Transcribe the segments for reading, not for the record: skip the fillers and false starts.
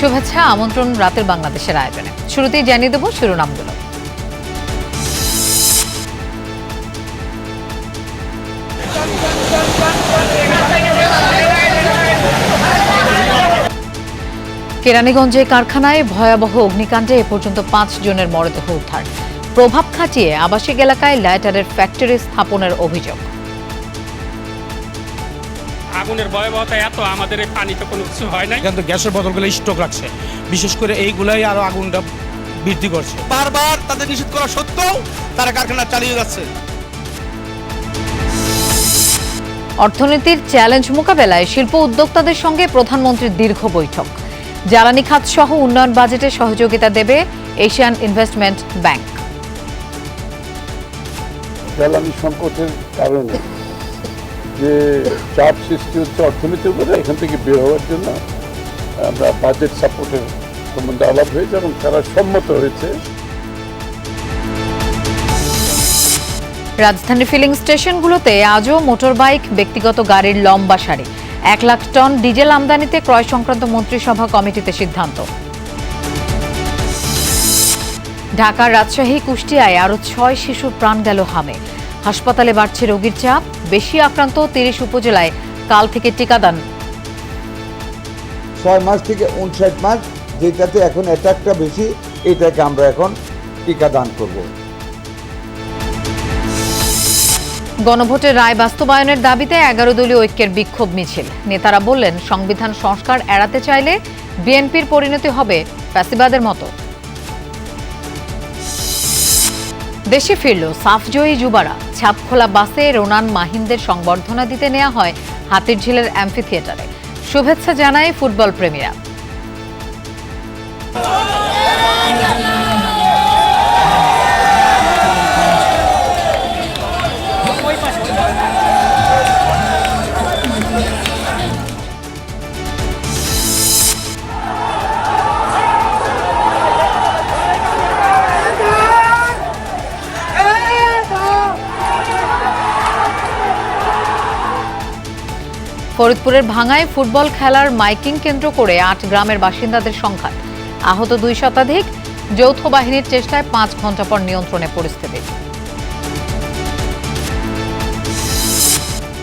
শুভেচ্ছা আমন্ত্রণ রাতের বাংলাদেশের আয়োজনে। শুরুতেই জানিয়ে দেব শিরোনামগুলো। কেরানীগঞ্জে কারখানায় ভয়াবহ অগ্নিকাণ্ডে এ পর্যন্ত 5 জনের মরদেহ উদ্ধার। প্রভাব খাটিয়ে আবাসিক এলাকায় লাইটারের ফ্যাক্টরি স্থাপনের অভিযোগ। আগুনের ভয়াবহতা এত, আমাদের এই পানিতে কোনো কিছু হয় না, কিন্তু গ্যাসের বোতলগুলো স্টক রাখছে, বিশেষ করে এইগুলাই আরো আগুনটা বৃদ্ধি করছে। বারবার তাদের নিষেধ করা সত্ত্বেও তারা কারখানা চালিয়ে যাচ্ছে। অর্থনীতির চ্যালেঞ্জ মোকাবেলায় শিল্প উদ্যোক্তাদের সঙ্গে প্রধানমন্ত্রীর দীর্ঘ বৈঠক। জ্বালানি খাত সহ উন্নয়ন বাজেটে সহযোগিতা দেবে এশিয়ান ইনভেস্টমেন্ট ব্যাংক। জ্বালানি সংকটের কারণে যে চাপ সৃষ্টি হচ্ছে অর্থনীতির উপরে, এখান থেকে বের হওয়ার জন্য আমরা বাজেট সাপোর্টের সম্বন্ধে আলাপ হয়েছে এবং তারা সম্মত হয়েছে। রাজধানীর ফিলিং স্টেশনগুলোতে আজও মোটরবাইক, ব্যক্তিগত গাড়ির লম্বা সারি। 1 লাখ টন ডিজেল আমদানিতে ক্রয় সংক্রান্ত মন্ত্রিসভা কমিটিতে সিদ্ধান্ত। ঢাকার রাজশাহী, কুষ্টিয়ায় আরও 6 শিশুর প্রাণ গেল হামে। হাসপাতালে বাড়ছে রোগীর চাপ। বেশি আক্রান্ত 30 উপজেলায় কাল থেকে টিকাদান। 6 মাস থেকে 59 মাস, যেটাতে এখন অ্যাটাকটা বেশি, এটাকে আমরা এখন টিকাদান করব। গণভোটের রায় বাস্তবায়নের দাবিতে 11 দলীয় ঐক্যের বিক্ষোভ মিছিল। নেতারা বললেন, সংবিধান সংস্কার এড়াতে চাইলে বিএনপির পরিণতি হবে ফ্যাসিবাদের মতো। দেশে ফিরল সাফজয়ী যুবারা। ছাপখোলা বাসে রোনান মাহিনদের সংবর্ধনা দিতে নেওয়া হয় হাতিরঝিলের অ্যাম্ফি থিয়েটারে। শুভেচ্ছা জানায় ফুটবল প্রেমীরা। ফরিদপুরের ভাঙায় ফুটবল খেলার মাইকিং কেন্দ্র করে 8 গ্রামের বাসিন্দাদের সংঘাত। আহত 2 শতাধিক। যৌথ বাহিনীর চেষ্টায় 5 ঘণ্টা পর নিয়ন্ত্রণে পরিস্থিতি।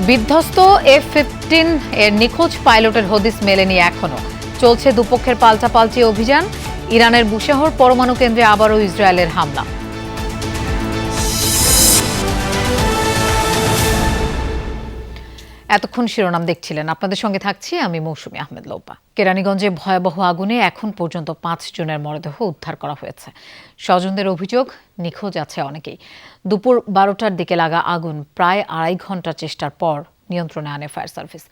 বিধ্বস্ত F-15 এর নিখোঁজ পাইলটের হদিস মেলেনি এখনো। চলছে দুপক্ষের পাল্টাপাল্টি অভিযান। ইরানের বুশেহর পরমাণু কেন্দ্রে আবারও ইসরায়েলের হামলা। এতক্ষণ শিরোনাম দেখছিলেন, আপনাদের সঙ্গে থাকছি আমি মৌসুমী আহমেদ লোপা। কেরানীগঞ্জে ভয়াবহ আগুনে এখন পর্যন্ত 5 জনের মরদেহ উদ্ধার করা হয়েছে। স্বজনদের অভিযোগ, নিখোঁজ আছে অনেকেই। দুপুর 12টার দিকে লাগা আগুন প্রায় 2.5 ঘন্টা চেষ্টার পর নিয়ন্ত্রণে আনে ফায়ার সার্ভিস।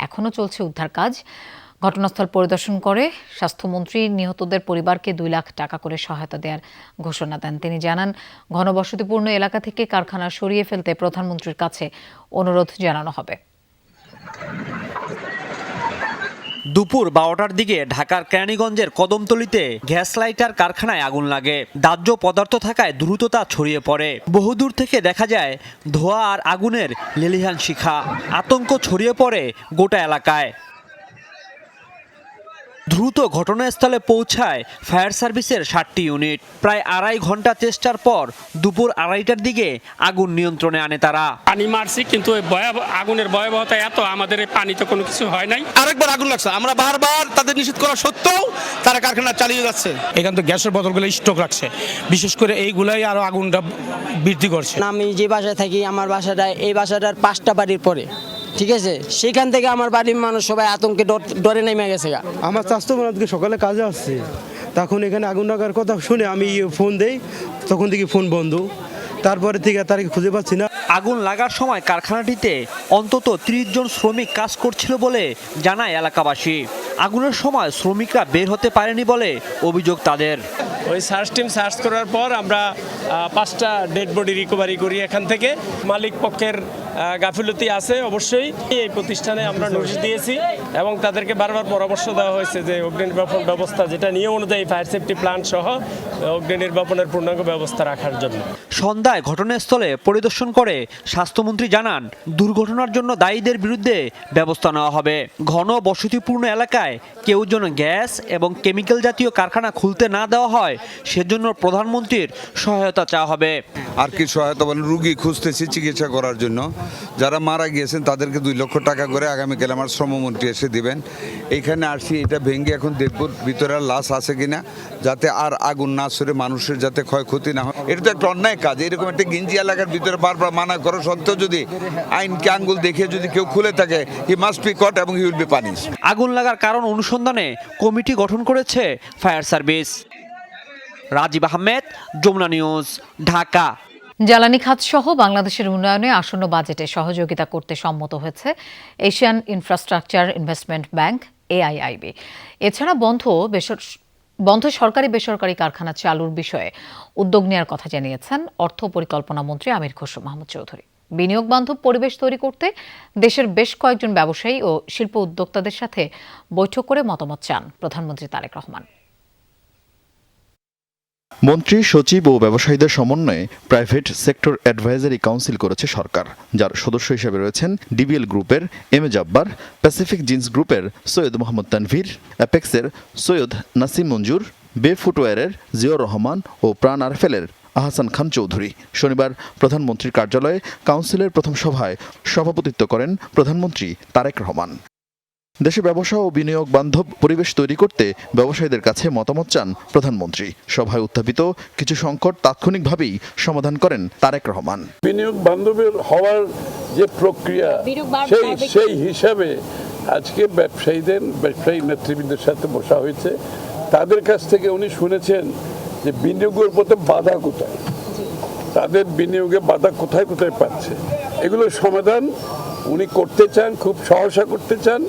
এখনও চলছে উদ্ধার কাজ। ঘটনাস্থল পরিদর্শন করে স্বাস্থ্যমন্ত্রী নিহতদের পরিবারকে 2 লাখ টাকা করে সহায়তা দেওয়ার ঘোষণা দেন। তিনি জানান, ঘনবসতিপূর্ণ এলাকা থেকে কারখানা সরিয়ে ফেলতে প্রধানমন্ত্রীর কাছে অনুরোধ জানানো হবে। দুপুর 12টার দিকে ঢাকার কেরানীগঞ্জের কদমতলীতে গ্যাস লাইটার কারখানায় আগুন লাগে। দাহ্য পদার্থ থাকায় দ্রুততা ছড়িয়ে পড়ে। বহুদূর থেকে দেখা যায় ধোঁয়া আর আগুনের লেলিহান শিখা। আতঙ্ক ছড়িয়ে পড়ে গোটা এলাকায়। দ্রুত ঘটনাস্থলে পৌঁছায় ফায়ার সার্ভিসের 7টি ইউনিট। প্রায় 2.5 ঘন্টা চেষ্টার পর দুপুর 2:30টার দিকে আগুন নিয়ন্ত্রণে আনে তারা। পানি মারছি, কিন্তু আগুনের ভয়াবহতা এত, আমাদের এই পানিতে কোনো কিছু হয় নাই। আরেকবার আগুন লাগছে, আমরা বারবার তাদের নিষেধ করা সত্ত্বেও তারা কারখানা চালিয়ে যাচ্ছে। এখান থেকে গ্যাসের বোতলগুলো স্টক রাখছে, বিশেষ করে এইগুলাই আরো আগুনটা বৃদ্ধি করছে। আমি যে বাসায় থাকি, আমার বাসাটা এই বাসাটার 5টা বাড়ির পরে, ঠিক আছে? সেখান থেকে আমার বাড়ির মানুষ সবাই আতঙ্কে ডরে নেমে গেছে। আমার স্বাস্থ্য আজকে সকালে কাজে আসছে, তখন এখানে আগুন লাগার কথা শুনে আমি ফোন দেই, তখন থেকে ফোন বন্ধ। তারপরে থেকে তারিখ খুঁজে পাচ্ছি না। আগুন লাগার সময় কারখানাটিতে অন্তত 30 জন শ্রমিক কাজ করছিল বলে জানায় এলাকাবাসী। আগুনের সময় শ্রমিকরা বের হতে পারেনি বলে অভিযোগ তাদের। ওই সার্চ টিম সার্চ করার পর আমরা 5টা ডেড বডি রিকভারি করি এখান থেকে। মালিক পক্ষের গাফিলতি আছে অবশ্যই। এই প্রতিষ্ঠানে আমরা নোটিশ দিয়েছি এবং তাদেরকে বারবার পরামর্শ দেওয়া হয়েছে যে অগ্নি নির্বাপন ব্যবস্থা যেটা নিয়ম অনুযায়ী ফায়ার সেফটি প্ল্যান সহ অগ্নি নির্বাপনের পূর্ণাঙ্গ ব্যবস্থা রাখার জন্য। সন্ধ্যায় ঘটনাস্থলে পরিদর্শন করে স্বাস্থ্যমন্ত্রী জানান, দুর্ঘটনার জন্য দায়ীদের বিরুদ্ধে ব্যবস্থা নেওয়া হবে। ঘন বসতিপূর্ণ এলাকায় কেউ যেন গ্যাস এবং কেমিক্যাল জাতীয় কারখানা খুলতে না দেওয়া হয়, সেজন্য প্রধানমন্ত্রীর সহায়তা চাওয়া হবে। আর কি সহায়তা বলেন, রুগী খুঁজতেছি চিকিৎসা করার জন্য। যারা মারা গিয়েছেন তাদেরকে 2 লক্ষ টাকা করে আগামীকাল আমার শ্রমমন্ত্রী এসে দিবেন। এইখানে আসছি, এটা ভেঙে এখন দেখব ভিতরে আর লাশ আছে কিনা, যাতে আর আগুন না ছড়ে মানুষের যাতে ক্ষয়ক্ষতি না হয়। এটা তো একটা অন্যায় কাজ। এরকম একটা গিঞ্জি এলাকার ভিতরে বারবার মানা করা সত্ত্বেও যদি আইনকে আঙ্গুল দেখে যদি কেউ খুলে থাকে, হি মাস্ট বি কট এবং হি উইল বি পানিশ। আগুন লাগার কারণ অনুসন্ধানে কমিটি গঠন করেছে fire service. Rajib Ahmed, Jamuna News, Dhaka. জ্বালানি খাত সহ বাংলাদেশের উন্নয়নে আসন্ন বাজেটে সহযোগিতা করতে সম্মত হয়েছে Asian infrastructure investment bank AIIB। এছাড়া বন্ধ সরকারি বেসরকারি কারখানা চালুর বিষয়ে উদ্যোগ নেওয়ার কথা জানিয়েছেন অর্থ পরিকল্পনা মন্ত্রী আমির খসরু মাহমুদ চৌধুরী। বিনিয়োগ বান্ধব পরিবেশ তৈরি করতে দেশের বেশ কয়েকজন ব্যবসায়ী ও শিল্প উদ্যোক্তাদের সাথে বৈঠক করে মতামত চান প্রধানমন্ত্রী তারেক রহমান। মন্ত্রী, সচিব ও ব্যবসায়ীদের সমন্বয়ে প্রাইভেট সেক্টর অ্যাডভাইজারি কাউন্সিল করেছে সরকার, যার সদস্য হিসেবে রয়েছেন ডিবিএল গ্রুপের M A Jabbar, Pacific jeans গ্রুপের সৈয়দ মোহাম্মদ তানভীর, অ্যাপেক্সের সৈয়দ নাসিম মঞ্জুর, বে ফুটওয়্যারের জিয়র রহমান ও প্রাণ আরফেলের আহসান খান চৌধুরী। শনিবার প্রধানমন্ত্রীর কার্যালয়ে কাউন্সিলের প্রথম সভায় সভাপতিত্ব করেন প্রধানমন্ত্রী তারেক রহমান। দেশে ব্যবসা ও বিনিয়োগ বান্ধব পরিবেশ তৈরি করতে ব্যবসায়ীদের কাছে মতামত চান প্রধানমন্ত্রী। সভায় উত্থাপিত কিছু সংকট তাৎক্ষণিকভাবেই সমাধান করেন তারেক রহমান। বিনিয়োগ বান্ধবের হওয়ার যে প্রক্রিয়া, সেই হিসাবে আজকে ব্যবসায়ী নেতৃবৃন্দের সাথে বসা হয়েছে। তাদের কাছ থেকে উনি শুনেছেন যে বিনিয়োগের পথে বাধা কোথায়, তাদের বিনিয়োগে বাধা কোথায় কোথায় পাচ্ছে, এগুলোর সমাধান উনি করতে চান, খুব সহসা করতে চান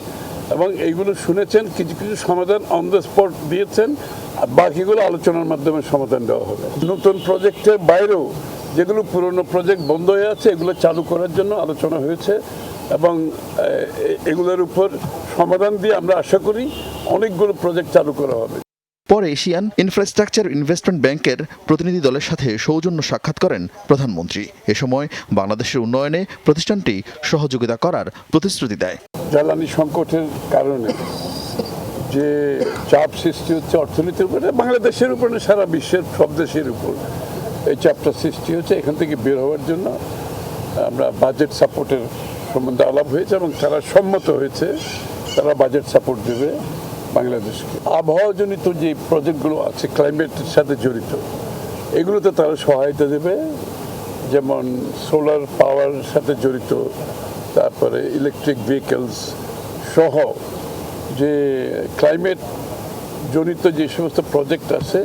এবং এইগুলো শুনেছেন। কিছু কিছু সমাধান অন দ্য স্পট দিয়েছেন, আর বাকিগুলো আলোচনার মাধ্যমে সমাধান দেওয়া হবে। নতুন প্রজেক্টের বাইরেও যেগুলো পুরনো প্রজেক্ট বন্ধ হয়ে আছে, এগুলো চালু করার জন্য আলোচনা হয়েছে এবং এগুলোর উপর সমাধান দিয়ে আমরা আশা করি অনেকগুলো প্রজেক্ট চালু করা হবে। পরে এশিয়ান ইনফ্রাস্ট্রাকচার ইনভেস্টমেন্ট ব্যাংকের প্রতিনিধি দলের সাথে সৌজন্য সাক্ষাৎ করেন প্রধানমন্ত্রী। এ সময় বাংলাদেশের উন্নয়নে প্রতিষ্ঠানটি সহযোগিতা করার প্রতিশ্রুতি দেয়। জ্বালানি সংকটের কারণে যে চাপ সৃষ্টি হচ্ছে অর্থনীতির উপরে, বাংলাদেশের উপরে, সারা বিশ্বের সব দেশের উপর এই চাপটা সৃষ্টি হচ্ছে। এখান থেকে বের হওয়ার জন্য আমরা বাজেট সাপোর্টের সম্বন্ধে আলাপ হয়েছে এবং তারা সম্মত হয়েছে, তারা বাজেট সাপোর্ট দেবে বাংলাদেশকে। আবহাওয়াজনিত যে প্রজেক্টগুলো আছে ক্লাইমেটের সাথে জড়িত, এগুলোতে তারা সহায়তা দেবে, যেমন সোলার পাওয়ার সাথে জড়িত, তারপরে ইলেকট্রিক ভেহিকেলস সহ যে ক্লাইমেট জনিত যে সমস্ত প্রজেক্ট আছে,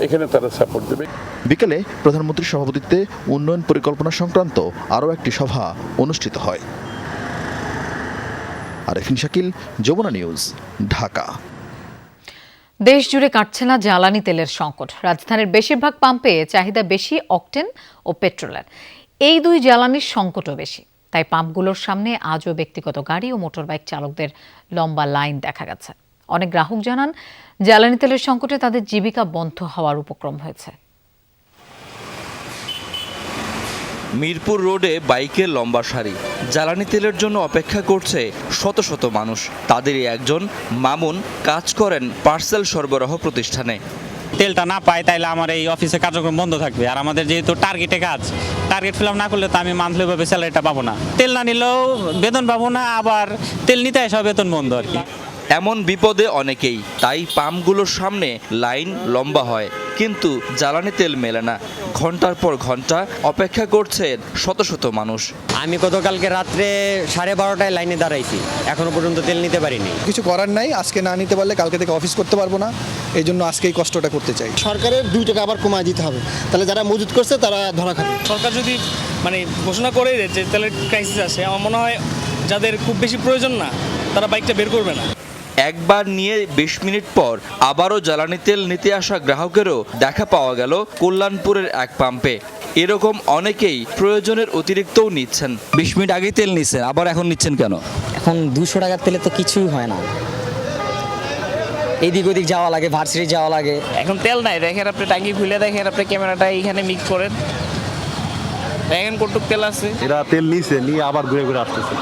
এখানে তারা সাপোর্ট দেবে। বিকেলে প্রধানমন্ত্রীর সভাপতিত্বে উন্নয়ন পরিকল্পনা সংক্রান্ত আরও একটি সভা অনুষ্ঠিত হয়। আরেফিন শাকিল, যমুনা নিউজ, ঢাকা। দেশ জুড়ে কাটছে না জ্বালানি তেলের সংকট। রাজধানীর বেশিরভাগ পাম্পে চাহিদা বেশি অকটেন ও পেট্রোলের। এই দুই জ্বালানির সংকটও বেশি, তাই পাম্পগুলোর সামনে আজও ব্যক্তিগত গাড়ি ও মোটরবাইক চালকদের লম্বা লাইন দেখা গেছে। অনেক গ্রাহক জানান, জ্বালানি তেলের সংকটে তাদের জীবিকা বন্ধ হওয়ার উপক্রম হয়েছে। মিরপুর রোডে বাইকের লম্বা সারি, জ্বালানি তেলের জন্য অপেক্ষা করছে শত শত মানুষ। তাদেরই একজন মামুন কাজ করেন পার্সেল সরবরাহ প্রতিষ্ঠানে। তেলটা না পাই তাইলে আমার এই অফিসে কার্যক্রম বন্ধ থাকবে, আর আমাদের যেহেতু টার্গেটে কাজ, টার্গেট ফিল আপ না করলে তো আমি মান্থলিভাবে স্যালারিটা পাবো না। তেল না নিলেও বেতন পাবো না, আবার তেল নিতে আসা বেতন বন্ধ আর কি। এমন বিপদে অনেকেই, তাই পাম্পগুলোর সামনে লাইন লম্বা হয়, কিন্তু জ্বালানি তেল মেলে না। ঘন্টার পর ঘন্টা অপেক্ষা করছেন শত শত মানুষ। আমি গতকালকে রাত্রে 12:30টায় লাইনে দাঁড়াইছি, এখনো পর্যন্ত তেল নিতে পারিনি। কিছু করার নাই, আজকে না নিতে পারলে কালকে থেকে অফিস করতে পারবো না, এই জন্য আজকে এই কষ্টটা করতে চাই। সরকারের 2 টাকা আবার কমায় দিতে হবে, তাহলে যারা মজুত করছে তারা ধরা খাবে। সরকার যদি ঘোষণা করে দেয় যে তেলের ক্রাইসিস আসে, আমার মনে হয় যাদের খুব বেশি প্রয়োজন না তারা বাইকটা বের করবে না। একবার নিয়ে 20 মিনিট পর আবারও জ্বালানি তেল নিতে আসা গ্রাহকেরও দেখা পাওয়া গেল কল্যাণপুরের এক পাম্পে। এরকম অনেকেই প্রয়োজনের অতিরিক্তও নিচ্ছেন। 20 মিনিট আগেই তেল নিচ্ছেন, আবার এখন নিচ্ছেন কেন? এখন 200 টাকার তেলে তো কিছুই হয় না, এদিক ওদিক যাওয়া লাগে, ভার্সিটি যাওয়া লাগে। এখন তেল নাই, দেখেন আপনি টাঙ্কি খুলে দেখেন, আপনি ক্যামেরাটা এইখানে মিক্স করেন, দেখেন কতটুক তেল আছে। এরা তেল নিছে, নিয়ে আবার ঘুরে ঘুরে আসতেছে।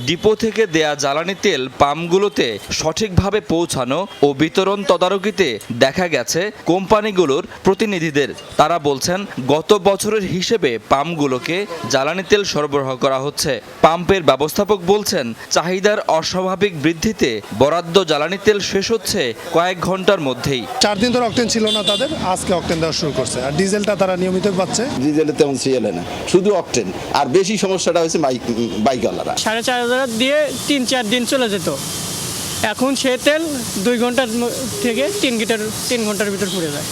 ডিপো থেকে দেয়া জ্বালানি তেল পাম্পগুলোতে সঠিকভাবে পৌঁছানো ও বিতরণ তদারকিতে দেখা গেছে কোম্পানিগুলোর প্রতিনিধিদের। তারা বলছেন গত বছরের হিসেবে পাম্পগুলোকে জ্বালানি তেল সরবরাহ করা হচ্ছে। পাম্পের ব্যবস্থাপক বলছেন চাহিদার অস্বাভাবিক বৃদ্ধিতে বরাদ্দ জ্বালানি তেল শেষ হচ্ছে কয়েক ঘন্টার মধ্যেই। 4 দিন ধরে অকটেন ছিল না তাদের, আজকে অকটেন দেওয়া শুরু করছে। আর ডিজেলটা তারা নিয়মিত পাচ্ছে। ডিজেলে তেমন সিএল না, শুধু অকটেন। আর বেশি সমস্যাটা হয়েছে বাইকওয়ালারা। 4,500 দিয়ে 3-4 দিন চলে যেত, এখন সে তেল 2 ঘন্টার থেকে 3 ঘন্টার ভিতর পুড়ে যায়।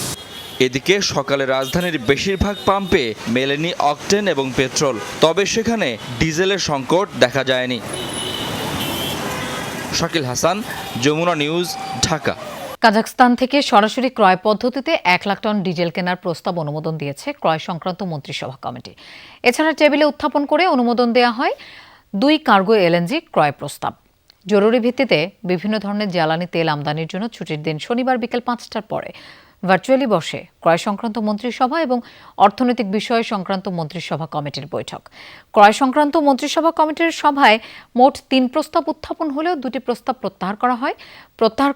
এদিকে সকালে রাজধানীর বেশিরভাগ পাম্পে মেলেনি অকটেন এবং পেট্রোল, তবে সেখানে ডিজেলের সংকট দেখা যায়নি। শাকিল হাসান, যমুনা নিউজ, ঢাকা। কাজাখস্তান থেকে সরাসরি ক্রয় পদ্ধতিতে 1 লাখ টন ডিজেল কেনার প্রস্তাব অনুমোদন দিয়েছে ক্রয় সংক্রান্ত মন্ত্রিসভা কমিটি। এছাড়া টেবিলে উত্থাপন করে অনুমোদন দেওয়া হয় 2 কার্গো এলএনজি ক্রয় প্রস্তাব। জরুরি ভিত্তিতে বিভিন্ন ধরনের জ্বালানি তেল আমদানির জন্য ছুটির দিন শনিবার বিকেল 5টার পরে ভার্চুয়ালি বসে ক্রয় সংক্রান্ত মন্ত্রিসভা এবং অর্থনৈতিক বিষয় সংক্রান্ত মন্ত্রিসভা কমিটির বৈঠক। ক্রয় সংক্রান্ত মন্ত্রিসভা কমিটির সভায় মোট 3 প্রস্তাব উত্থাপন হলেও 2টি প্রস্তাব প্রত্যাহার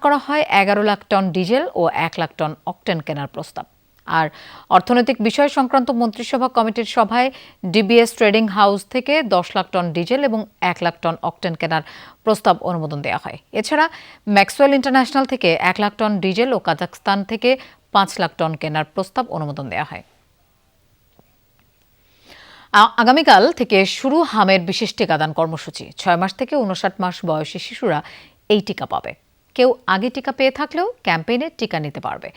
করা হয় 11 লাখ টন ডিজেল ও 1 লাখ টন অকটেন কেনার প্রস্তাব। আর অর্থনৈতিক বিষয় সংক্রান্ত মন্ত্রিসভা কমিটির সভায় ডিবিএস ট্রেডিং হাউস থেকে 10 লাখ টন ডিজেল এবং 1 লাখ টন অকটেন কেনার প্রস্তাব অনুমোদন দেওয়া হয়। এছাড়া ম্যাক্সওয়েল ইন্টারন্যাশনাল থেকে 1 লাখ টন ডিজেল ও কাজাখস্তান থেকে 5 লাখ টন কেনার প্রস্তাব অনুমোদন দেওয়া হয়। আগামীকাল থেকে শুরু হামের বিশেষ টিকাদান কর্মসূচি। 6 মাস থেকে 59 মাস বয়সী শিশুরা এই টিকা পাবে। কেউ আগে টিকা পেয়ে থাকলেও ক্যাম্পেইনে টিকা নিতে পারবে।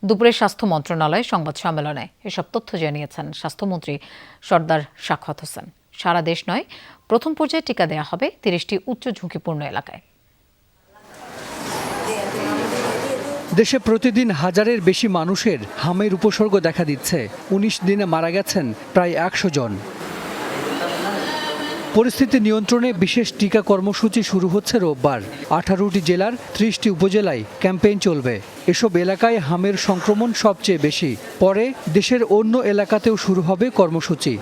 দুপুরে স্বাস্থ্য মন্ত্রণালয়ে সংবাদ সম্মেলনে এসব তথ্য জানিয়েছেন স্বাস্থ্যমন্ত্রী সর্দার সাখাওয়াত হোসেন। সারা দেশ নয়, প্রথম পর্যায়ে টিকা দেওয়া হবে 30টি উচ্চ ঝুঁকিপূর্ণ এলাকায়। দেশে প্রতিদিন হাজারের বেশি মানুষের হামের উপসর্গ দেখা দিচ্ছে। 19 দিনে মারা গেছেন প্রায় 100 জন। পরিস্থিতি নিয়ন্ত্রণে বিশেষ টিকা কর্মসূচি শুরু হচ্ছে রোববার। 18টি জেলার 30টি উপজেলায় ক্যাম্পেইন চলবে। এসব এলাকায় হামের সংক্রমণ সবচেয়ে বেশি। পরে দেশের অন্য এলাকাতেও শুরু হবে কর্মসূচি।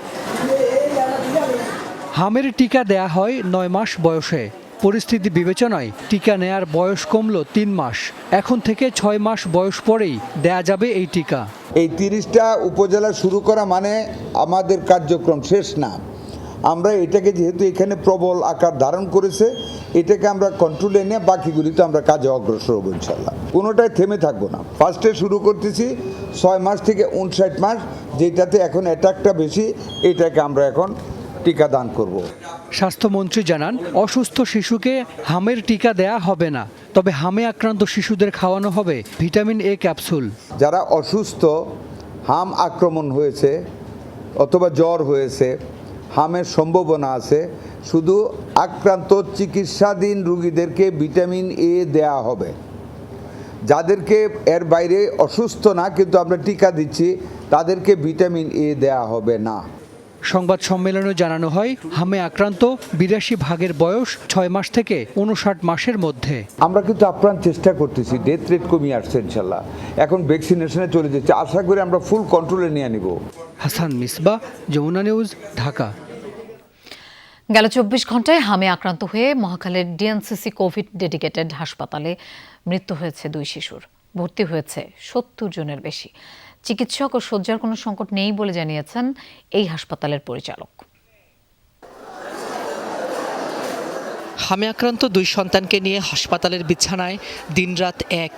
হামের টিকা দেয়া হয় 9 মাস বয়সে। পরিস্থিতি বিবেচনায় টিকা নেয়ার বয়স কমল 3 মাস। এখন থেকে 6 মাস বয়স পরেই দেয়া যাবে এই টিকা। এই 30টা উপজেলা শুরু করা মানে আমাদের কার্যক্রম শেষ না। আমরা এটাকে যেহেতু এখানে প্রবল আকার ধারণ করেছে, এটাকে আমরা কন্ট্রোলে নিয়ে বাকিগুলিতে আমরা কাজে অগ্রসর হব ইনশাল্লাহ। কোনোটাই থেমে থাকবো না। ফার্স্টে শুরু করতেছি 6 মাস থেকে 59 মাস, যেটাতে এখন অ্যাটাকটা বেশি, এটাকে আমরা এখন টিকা দান করব। স্বাস্থ্যমন্ত্রী জানান, অসুস্থ শিশুকে হামের টিকা দেয়া হবে না, তবে হামে আক্রান্ত শিশুদের খাওয়ানো হবে ভিটামিন এ ক্যাপসুল। যারা অসুস্থ, হাম আক্রমণ হয়েছে অথবা জ্বর হয়েছে, হামের সম্ভাবনা আছে, শুধু আক্রান্ত চিকিৎসাধীন রোগীদেরকে ভিটামিন এ দেয়া হবে। যাদেরকে এর বাইরে অসুস্থ না কিন্তু আমরা টিকা দিচ্ছি, তাদেরকে ভিটামিন এ দেয়া হবে না। সংবাদ সম্মেলনে জানানো হয়, হামে আক্রান্ত 82 ভাগের বয়স 6 মাস থেকে 59 মাসের মধ্যে। আমরা কিন্তু আপ্রাণ চেষ্টা করতেছি, ডেথ রেট কমিয়ে আসছে ইনশাল্লাহ। এখন ভ্যাকসিনেশনে চলে যাচ্ছে, আশা করি আমরা ফুল কন্ট্রোলে নিয়ে নিব। হাসান মিসবা, যমুনা নিউজ, ঢাকা। গেল 24 ঘন্টায় হামে আক্রান্ত হয়ে মহাখালীর ডিএনসিসি কোভিড ডেডিকেটেড হাসপাতালে মৃত্যু হয়েছে 2 শিশুর। ভর্তি হয়েছে 70 জনের বেশি। চিকিৎসক ও শয্যার কোনো সংকট নেই বলে জানিয়েছেন এই হাসপাতালের পরিচালক। হামে আক্রান্ত 2 সন্তানকে নিয়ে হাসপাতালের বিছানায় দিনরাত এক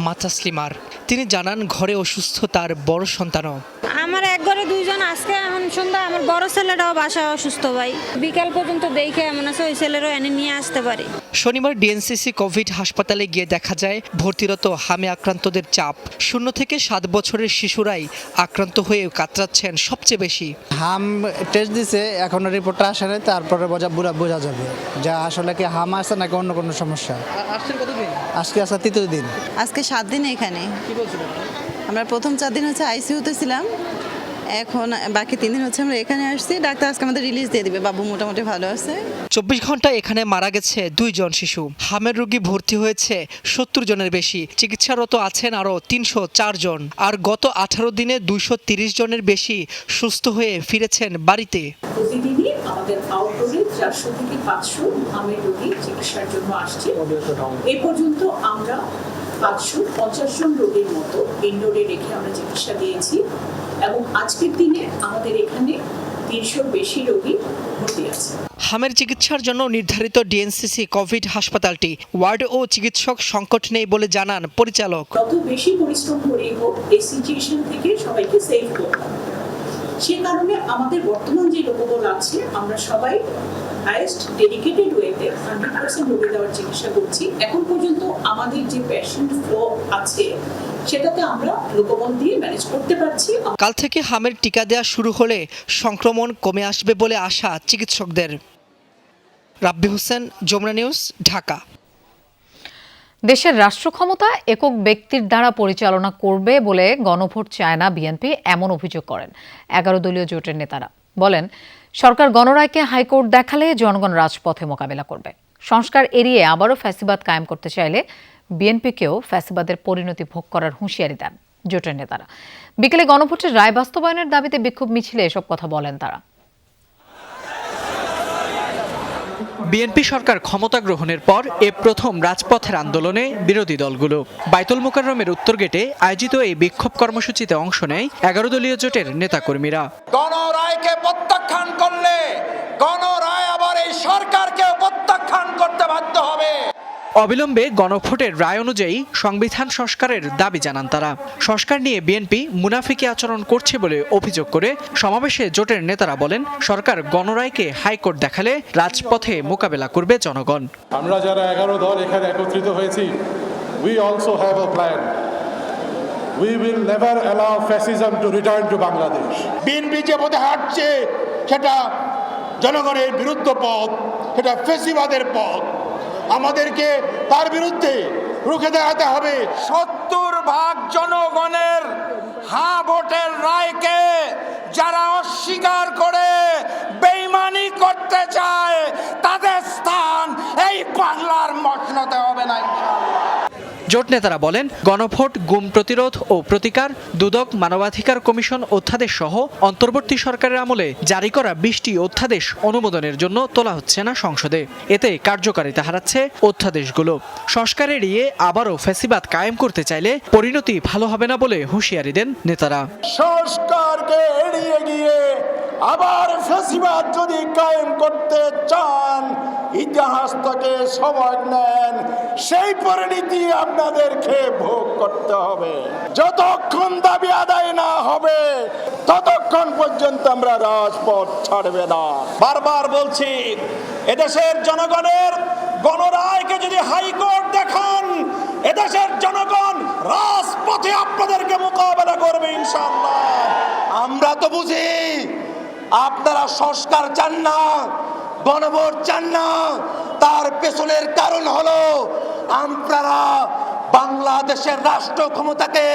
মা তাসলিমার। তিনি জানান, ঘরে অসুস্থ তার বড় সন্তানও। আমার এক ঘরে 2 জন, আজকে এমন সন্ধ্যা আমার বড় ছেলেটাও বাসায় অসুস্থ ভাই। বিকাল পর্যন্ত দেখে এমন আছে ওই ছেলেরও এনে নিয়ে আসতে পারি। শনিবার ডিএনসিসি কোভিড হাসপাতালে গিয়ে দেখা যায় ভর্তিরত হামে আক্রান্তদের চাপ। 0 থেকে 7 বছরের শিশুরাই আক্রান্ত হয়ে কাতরাচ্ছেন সবচেয়ে বেশি। হাম টেস্ট দিছে, এখনো রিপোর্টটা আসে নাই, তারপরে বোঝা যাবে যা আসলে নাকি হাম আছে নাকি অন্য কোনো সমস্যা। আসছেন কতদিন? আজকে আসা তৃতীয় দিন। আজকে 7 দিন এখানে। কি বলছিলেন? আমরা প্রথম 4 দিন হচ্ছে আইসিইউতে ছিলাম, এখন বাকি 3 দিন হচ্ছে আমরা এখানে আসছি। ডাক্তার আজকে আমাদের রিলিজ দিয়ে দিবে, বাবু মোটামুটি ভালো আছে। 24 ঘন্টা এখানে মারা গেছে 2 জন শিশু। হামের রোগী ভর্তি হয়েছে 70 জনের বেশি, চিকিৎসারত আছেন আরও 304 জন। আর গত 18 দিনে 230 জনের বেশি সুস্থ হয়ে ফিরেছেন বাড়িতে। প্রতিদিনই আমাদের আউটডোরে 400 থেকে 500 হামের রোগী চিকিৎসার জন্য আসছে। এ পর্যন্ত আমরা 550 জন রোগীর মতো ইনডোরে রেখে আমরা চিকিৎসা দিয়েছি এবং আজকের দিনে আমাদের এখানে 300 বেশি রোগী ভর্তি আছে। হামের চিকিৎসার জন্য নির্ধারিত ডিএনসিসি কোভিড হাসপাতালটি ওয়ার্ড ও চিকিৎসক সংকট নেই বলে জানান পরিচালক। যত বেশি পরিশ্রম করেই হোক এই সিচুয়েশন থেকে সবাইকে সেভ করতে হবে। সে কারণে আমাদের বর্তমান যে লোকবল আছে আমরা সবাই হাইয়েস্ট ডেডিকেটেড ওয়েতে 100% রোগী দেওয়ার চিকিৎসা করছি। এখন পর্যন্ত আমাদের যে পেশেন্ট ফ্লো আছে সেটাতে আমরা লোকবল দিয়ে ম্যানেজ করতে পারছি। কাল থেকে হামের টিকা দেওয়া শুরু হলে সংক্রমণ কমে আসবে বলে আশা চিকিৎসকদের। রাব্বি হোসেন, যমুনা নিউজ, ঢাকা। দেশের রাষ্ট্র ক্ষমতা একক ব্যক্তির দ্বারা পরিচালনা করবে বলে গণভোট চায় না বিএনপি, এমন অভিযোগ করেন 11 দলীয় জোটের নেতারা। বলেন, সরকার গণরায়কে হাইকোর্ট দেখালে জনগণ রাজপথে মোকাবেলা করবে। সংস্কার এড়িয়ে আবারও ফ্যাসিবাদ কায়েম করতে চাইলে বিএনপিকেও ফ্যাসিবাদের পরিণতি ভোগ করার হুঁশিয়ারি দেন জোটের নেতারা। বিকেলে গণভোটের রায় বাস্তবায়নের দাবিতে বিক্ষোভ মিছিলে এসব কথা বলেন তারা। বিএনপি সরকার ক্ষমতা গ্রহণের পর এ প্রথম রাজপথের আন্দোলনে বিরোধী দলগুলো। বাইতুল মোকাররমের উত্তর গেটে আয়োজিত এই বিক্ষোভ কর্মসূচিতে অংশ নেয় 11 দলীয় জোটের নেতাকর্মীরা। গণরায়কে প্রত্যাখ্যান করলে গণরায় আবার এই সরকারকে প্রত্যাখ্যান করতে বাধ্য হবে। অবিলম্বে গণভোটের রায় অনুযায়ী সংবিধান সংস্কারের দাবি জানান তারা। সংস্কার নিয়ে বিএনপি মুনাফিকি আচরণ করছে বলে অভিযোগ করে সমাবেশে জোটের নেতারা বলেন, সরকার গণরায়কে হাইকোর্ট দেখালে রাজপথে মোকাবেলা করবে জনগণ। আমরা যারা 11 দল এখানে একত্রিত হয়েছি, we also have a plan. We will never allow fascism to return to Bangladesh. BNP যে পথে হাঁটছে সেটা জনগণের বিরুদ্ধ পথ, সেটা ফ্যাসিবাদের পথ। আমাদেরকে তার বিরুদ্ধে রুখে দাঁড়াতে হবে। 70% জনগণের হ্যাঁ ভোটের রায়কে যারা অস্বীকার করে বেঈমানি করতে চায় তাদের স্থান এই বাংলার মসনদে হবে না ইনশাআল্লাহ। জোট নেতারা বলেন, গণভোট, গুম প্রতিরোধ ও প্রতিকার, দুদক, মানবাধিকার কমিশন অধ্যাদেশ সহ অন্তর্বর্তী সরকারের আমলে জারি করা 20টি অধ্যাদেশ অনুমোদনের জন্য তোলা হচ্ছে না সংসদে। এতে কার্যকারিতা হারাচ্ছে অধ্যাদেশগুলো। সংস্কার এড়িয়ে আবারও ফ্যাসিবাদ কায়েম করতে চাইলে পরিণতি ভালো হবে না বলে হুঁশিয়ারি দেন নেতারা। সংস্কারকে এড়িয়ে গিয়ে আবার ফ্যাসিবাদ যদি কায়েম করতে চান, ইতিহাস থেকে সবক নেন, সেই পরিণতি আপনাদেরকে ভোগ করতে হবে। যতক্ষণ দাবি আদায় না হবে ততক্ষণ পর্যন্ত আমরা রাজপথ ছাড়বে না। বারবার বলছি, এদেশের জনগণের গণরায়কে যদি হাইকোর্ট দেখান, এদেশের জনগণ রাজপথে আপনাদেরকে মোকাবেলা করবে ইনশাআল্লাহ। আমরা তো বুঝি আপনারা সংস্কার চান না, গণভোট চান না। তার পেছনের কারণ হলো আপনারা বাংলাদেশের রাষ্ট্র ক্ষমতাকে,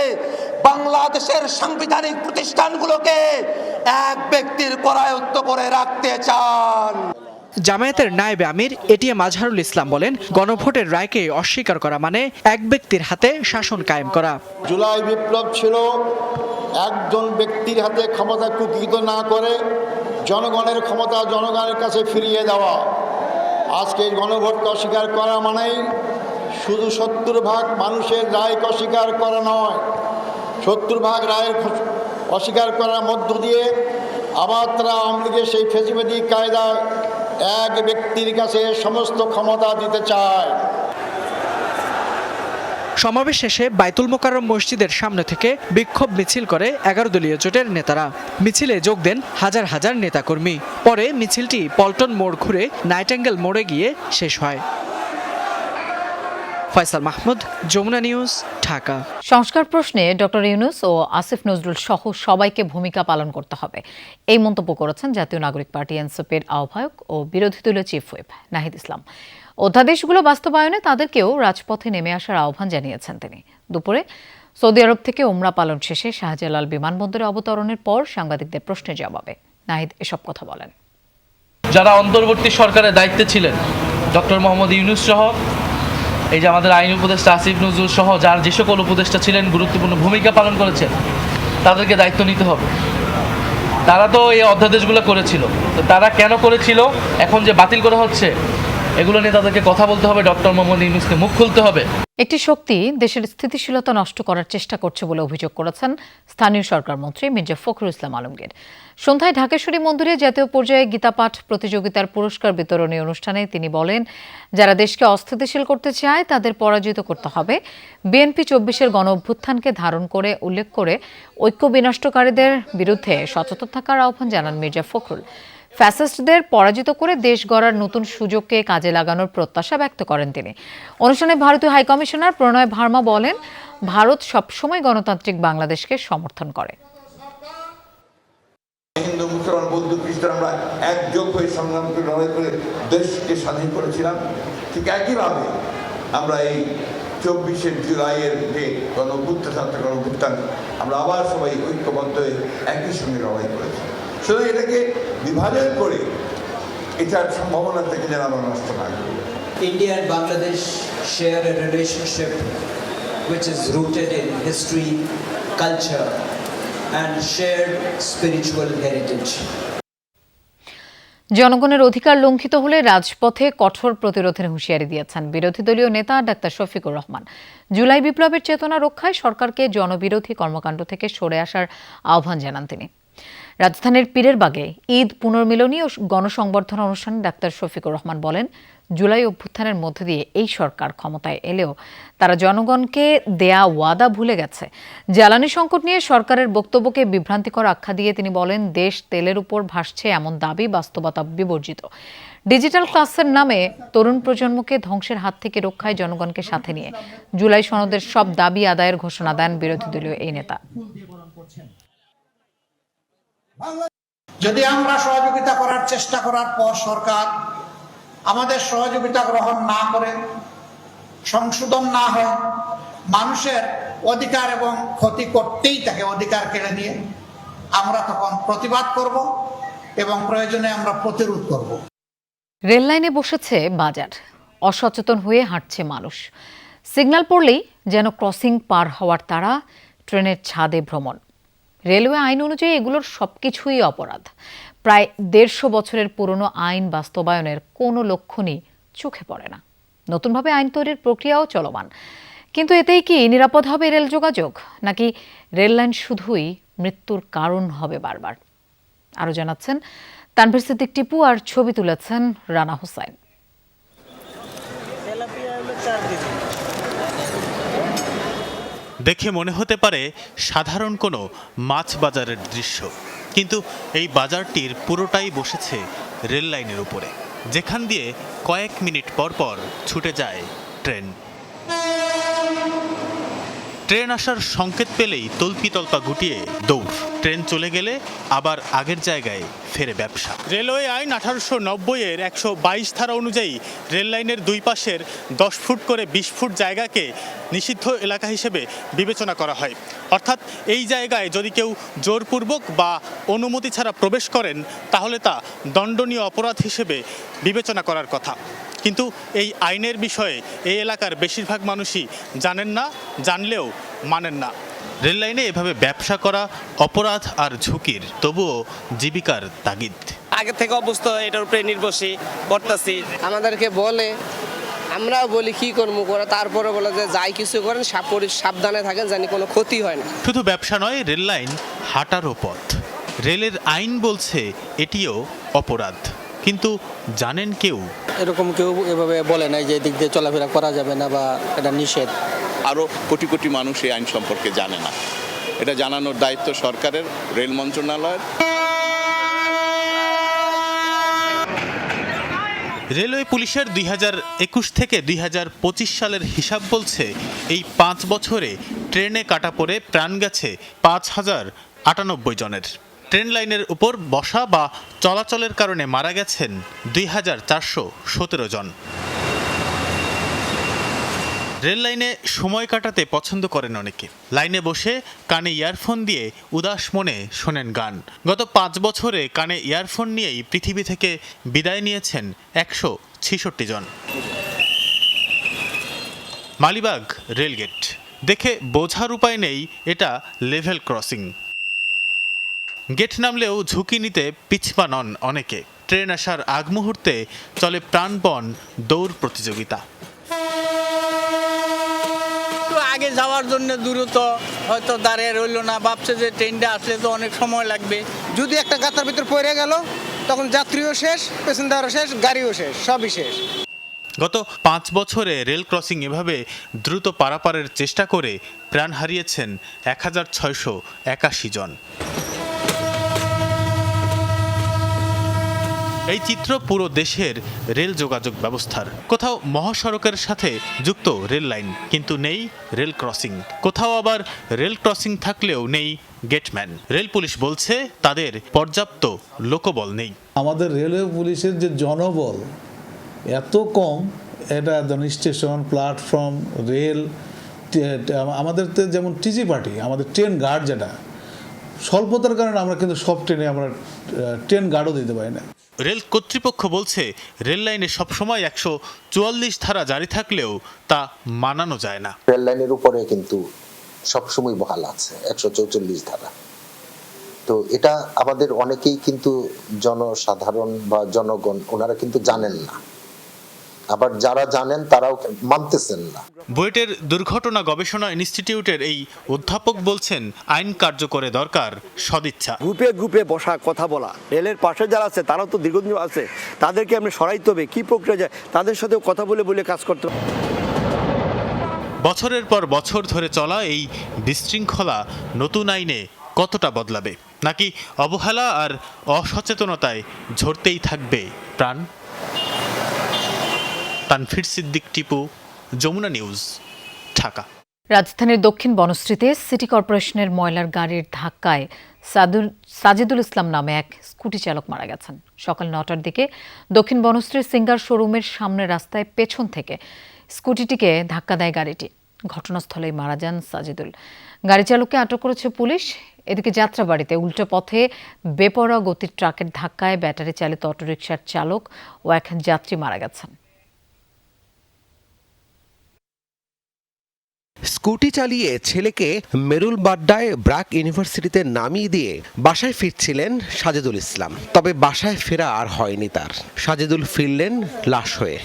বাংলাদেশের সাংবিধানিক প্রতিষ্ঠানগুলোকে এক ব্যক্তির করায়ত্ত করে রাখতে চান। জামায়াতের নায়েবে আমির এটিএম আজহারুল ইসলাম বলেন, গণভোটের রায়কে অস্বীকার করা মানে এক ব্যক্তির হাতে শাসন কায়েম করা। জুলাই বিপ্লব ছিল একজন ব্যক্তির হাতে ক্ষমতা কুক্ষিগত না করে জনগণের ক্ষমতা জনগণের কাছে ফিরিয়ে দেওয়া। আজকে গণভোটকে অস্বীকার করা মানেই শুধু 70% মানুষের রায়কে অস্বীকার করা নয়, 70% রায়ের অস্বীকার করার মধ্য দিয়ে আবার তারা আওয়ামী লীগের সেই ফ্যাসিবাদী কায়দায় এক ব্যক্তির কাছে সমস্ত ক্ষমতা দিতে চায়। সমাবেশ শেষে বাইতুল মোকাররম মসজিদের সামনে থেকে বিক্ষোভ মিছিল করে 11 দলীয় জোটের নেতারা। মিছিলে যোগ দেন হাজার হাজার নেতাকর্মী। পরে মিছিলটি পল্টন মোড় ঘুরে নাইটেঙ্গেল মোড়ে গিয়ে শেষ হয়। ফয়সাল মাহমুদ, যমুনা নিউজ, ঢাকা। সংস্কার প্রশ্নে ডক্টর ইউনূস ও আসিফ নজরুল সহ সবাইকে ভূমিকা পালন করতে হবে, এই মন্তব্য করেছেন জাতীয় নাগরিক পার্টি এনসিপির আহ্বায়ক ও বিরোধী দলীয় চিফ হুইপ নাহিদ ইসলাম। অধ্যাদেশগুলো বাস্তবায়নে তাদেরকেও রাজপথে নেমে আসার আহ্বান জানিয়েছেন তিনি। দুপুরে সৌদি আরব থেকে উমরা পালন শেষে শাহজালাল বিমানবন্দরে অবতরণের পর সাংবাদিকদের প্রশ্নের জবাবে নাহিদ এসব কথা বলেন। যারা অন্তর্বর্তী সরকারের দায়িত্বে ছিলেন, ডক্টর মোহাম্মদ ইউনূস সহ, এই যে আমাদের আইন উপদেষ্টা আসিফ নজরুল সহ যার যে সকল উপদেষ্টা ছিলেন, গুরুত্বপূর্ণ ভূমিকা পালন করেছেন, তাদেরকে দায়িত্ব নিতে হবে। তারা তো এই অধ্যাদেশগুলো করেছিল, তো তারা কেন করেছিল, এখন যে বাতিল করা হচ্ছে, এগুলো নিয়ে তাদেরকে কথা বলতে হবে। ডক্টর মোহাম্মদ ইউনূসকে মুখ খুলতে হবে। একটি শক্তি দেশের স্থিতিশীলতা নষ্ট করার চেষ্টা করছে বলে অভিযোগ করেছেন স্থানীয় সরকার মন্ত্রী মির্জা ফখরুল ইসলাম আলমগীর। সন্ধ্যায় ঢাকেশ্বরী মন্দিরে জাতীয় পর্যায়ে গীতাপাঠ প্রতিযোগিতার পুরস্কার বিতরণী অনুষ্ঠানে তিনি বলেন, যারা দেশকে অস্থিতিশীল করতে চায় তাদের পরাজিত করতে হবে। বিএনপি 24-এর গণ অভ্যুত্থানকে ধারণ করে উল্লেখ করে ঐক্য বিনষ্টকারীদের বিরুদ্ধে সচেতন থাকার আহ্বান জানান মির্জা ফখরুল। ফ্যাসিস্টদের পরাজিত করে দেশ গড়ার নতুন সুযোগকে কাজে লাগানোর প্রত্যাশা ব্যক্ত করেন তিনি। অনুষ্ঠানে ভারতীয় হাইকমিশনার প্রণয় ভার্মা বলেন, ভারত সবসময় গণতান্ত্রিক বাংলাদেশকে সমর্থন করে। হিন্দু মুসলমান বৌদ্ধ খ্রিস্টান আমরা একযোগ হয়ে সংগ্রাম করে লড়াই করে দেশকে স্বাধীন করেছিলাম। ঠিক একইভাবে আমরা এই 24শে জুলাইয়ের যে গণঅভ্যুত্থান আমরা আবার সবাই ঐক্যবদ্ধ হয়ে একই সঙ্গে লড়াই করেছি। শুধু এটাকে বিভাজন করে এটার সম্ভাবনা থেকে যেন আমরা নষ্ট না করি। India and Bangladesh share a relationship which is rooted in history, culture and shared spiritual heritage. জনগণের অধিকার লঙ্ঘিত হলে রাজপথে কঠোর প্রতিরোধের হুঁশিয়ারি দিয়েছেন বিরোধী দলীয় নেতা ডাক্তার শফিকুর রহমান। জুলাই বিপ্লবের চেতনা রক্ষায় সরকারকে জনবিরোধী কর্মকাণ্ড থেকে সরে আসার আহ্বান জানান তিনি। রাজধানীর পীরের বাগে ঈদ পুনর্মিলনী ও গণসংবর্ধনা অনুষ্ঠানে ডাক্তার শফিকুর রহমান বলেন, জুলাই অভ্যুত্থানের মধ্য দিয়ে এই সরকার ক্ষমতায় এলেও তারা জনগণকে দেয়া ওয়াদা ভুলে গেছে। জ্বালানি সংকট নিয়ে সরকারের বক্তব্যকে বিভ্রান্তিকর আখ্যা দিয়ে তিনি বলেন, দেশ তেলের উপর ভাসছে এমন দাবি বাস্তবতা বিবর্জিত। ডিজিটাল ক্লাসের নামে তরুণ প্রজন্মকে ধ্বংসের হাত থেকে রক্ষায় জনগণকে সাথে নিয়ে জুলাই সনদের সব দাবি আদায়ের ঘোষণা দেন বিরোধী দলীয় এই নেতা। যদি আমরা সহযোগিতা করার চেষ্টা করার পর সরকার আমাদের সহযোগিতা গ্রহণ না করে, সংশোধন না হয়, মানুষের অধিকার এবং ক্ষতি করতেই থাকে অধিকার কেড়ে নিয়ে, আমরা তখন প্রতিবাদ করব এবং প্রয়োজনে আমরা প্রতিরোধ করব। রেল লাইনে বসেছে বাজার, অসচেতন হয়ে হাঁটছে মানুষ। সিগন্যাল পড়লেই যেন ক্রসিং পার হওয়ার তাড়া, ট্রেনের ছাদে ভ্রমণ। রেলওয়ে আইন অনুযায়ী এগুলোর সবকিছুই অপরাধ। প্রায় 150 বছরের পুরনো আইন বাস্তবায়নের কোনো লক্ষণই চোখে পড়ে না। নতুনভাবে আইন তৈরির প্রক্রিয়াও চলমান, কিন্তু এতেই কি নিরাপদ হবে রেল যোগাযোগ, নাকি রেল লাইন শুধুই মৃত্যুর কারণ হবে বারবার? আরও জানাচ্ছেন তানভীর সিদ্দিক টিপু, আর ছবি তুলেছেন রানা হোসাইন। দেখে মনে হতে পারে সাধারণ কোনো মাছ বাজারের দৃশ্য, কিন্তু এই বাজারটির পুরোটাই বসেছে রেল লাইনের উপরে, যেখান দিয়ে কয়েক মিনিট পর পর ছুটে যায় ট্রেন। ট্রেন আসার সংকেত পেলেই তল্পি তল্পা গুটিয়ে দৌড়। ট্রেন চলে গেলে আবার আগের জায়গায় ফেরে ব্যবসা। রেলওয়ে আইন 1890-এর 122 ধারা অনুযায়ী রেল লাইনের দুই পাশের 10 ফুট করে 20 ফুট জায়গাকে নিষিদ্ধ এলাকা হিসেবে বিবেচনা করা হয়। অর্থাৎ এই জায়গায় যদি কেউ জোরপূর্বক বা অনুমতি ছাড়া প্রবেশ করেন, তাহলে তা দণ্ডনীয় অপরাধ হিসেবে বিবেচনা করার কথা। কিন্তু এই আইনের বিষয়ে এই এলাকার বেশিরভাগ মানুষই জানেন না, জানলেও মানেন না। রেল লাইনে এভাবে ব্যবসা করা অপরাধ আর ঝুঁকির, তবুও জীবিকার তাগিদ। আগে থেকে অবস্থা এটার উপরে নির্ভরশীল করতেছি। আমাদেরকে বলে, আমরাও বলি কি করবো করে, তারপরে বলে যে যাই কিছু করেন সাবধানে থাকেন, জানি কোনো ক্ষতি হয় না। শুধু ব্যবসা নয়, রেল লাইন হাঁটারও পথ। রেলের আইন বলছে এটিও অপরাধ, কিন্তু জানেন কেউ? এরকম কেউ এভাবে বলে নাই যে এদিক দিয়ে চলাফেরা করা যাবে না বা এটা নিষেধ। আরও কোটি কোটি মানুষ এই আইন সম্পর্কে জানে না। এটা জানানোর দায়িত্ব সরকারের, রেল মন্ত্রণালয়ের। রেলওয়ে পুলিশের 2021 থেকে 2025 সালের হিসাব বলছে এই 5 বছরে ট্রেনে কাটা পড়ে প্রাণ গেছে 5098 জনের। ট্রেন লাইনের উপর বসা বা চলাচলের কারণে মারা গেছেন 2417 জন। রেল লাইনে সময় কাটাতে পছন্দ করেন অনেকে। লাইনে বসে কানে ইয়ারফোন দিয়ে উদাস মনে শোনেন গান। গত 5 বছরে কানে ইয়ারফোন নিয়েই পৃথিবী থেকে বিদায় নিয়েছেন 166 জন। মালিবাগ রেলগেট দেখে বোঝার উপায় নেই এটা লেভেল ক্রসিং। গেট নামলেও ঝুঁকি নিতে পিছপা নন অনেকে। ট্রেন আসার আগ মুহূর্তে চলে প্রাণপণ দৌড় প্রতিযোগিতা। আগে যাওয়ার জন্য দূরত্ব হয়তো দাঁড়িয়ে রইল না, ভাবছে যে ট্রেনটা আসলে তো অনেক সময় লাগবে। যদি একটা গাতার ভিতর পড়ে গেল তখন যাত্রীও শেষ, প্যাসেঞ্জারও শেষ, গাড়িও শেষ, সবই শেষ। গত 5 বছরে রেল ক্রসিং এভাবে দ্রুত পারাপারের চেষ্টা করে প্রাণ হারিয়েছেন 1681 জন। এই চিত্র পুরো দেশের রেল যোগাযোগ ব্যবস্থার। কোথাও মহাসড়কের সাথে যুক্ত রেল লাইন, কিন্তু নেই রেল ক্রসিং। কোথাও আবার রেল ক্রসিং থাকলেও নেই গেটম্যান। রেল পুলিশ বলছে তাদের পর্যাপ্ত লোকবল নেই। আমাদের রেলওয়ে পুলিশের যে জনবল এত কম, এটা স্টেশন, প্ল্যাটফর্ম, রেল, আমাদের যেমন টিজি পার্টি, আমাদের ট্রেন গার্ড যেটা স্বল্পতার কারণে আমরা কিন্তু সব ট্রেনে আমরা ট্রেন গার্ডও দিতে পারি না। রেল কর্তৃপক্ষ বলছে রেল লাইনে সবসময় 144 ধারা জারি থাকলেও তা মানানো যায় না। রেল লাইনের উপরে কিন্তু সবসময় বহাল আছে 144 ধারা। তো এটা আমাদের অনেকেই কিন্তু জনসাধারণ বা জনগণ ওনারা কিন্তু জানেন না, আবার যারা জানেন তারাও মানতেছেন না। বুয়েটের দুর্ঘটনা গবেষণা ইনস্টিটিউটের এই অধ্যাপক বলছেন আইন কার্যকরে দরকার সদিচ্ছা। গ্রুপে গ্রুপে বসা, কথা বলা। রেলের পাশে যারা আছে তারাও তো দীর্ঘদিন আছে, তাদেরকে আমরা সরাইতে হবে। কি প্রক্রিয়া যায় তাদের সাথেও কথা বলে বলে কাজ করতে হবে। বছরের পর বছর ধরে চলা এই বিশৃঙ্খলা নতুন আইনে কতটা বদলাবে, নাকি অবহেলা আর অসচেতনতায় ঝরতেই থাকবে প্রাণ? তানফির সিদ্দিক, টিপু, যমুনা নিউজ, ঢাকা। রাজধানীর দক্ষিণ বনশ্রীতে সিটি কর্পোরেশনের ময়লার গাড়ির ধাক্কায় সাজিদুল ইসলাম নামে এক স্কুটি চালক মারা গেছেন। সকাল 9টার দিকে দক্ষিণ বনশ্রীর সিঙ্গার শোরুমের সামনের রাস্তায় পেছন থেকে স্কুটিটিকে ধাক্কা দেয় গাড়িটি। ঘটনাস্থলেই মারা যান সাজিদুল। গাড়ি চালককে আটক করেছে পুলিশ। এদিকে যাত্রাবাড়িতে উল্টো পথে বেপরোয়া গতির ট্রাকের ধাক্কায় ব্যাটারি চালিত অটোরিকশার চালক ও এক যাত্রী মারা গেছেন। স্কুটি চালিয়ে ছেলেকে মেরুল বাড্ডায় ব্র্যাক ইউনিভার্সিটিতে নামিয়ে দিয়ে বাসায় ফিরছিলেন সাজেদুল ইসলাম। তবে বাসায় ফেরা আর হয়নি তার। সাজেদুল ফিরলেন লাশ হয়ে।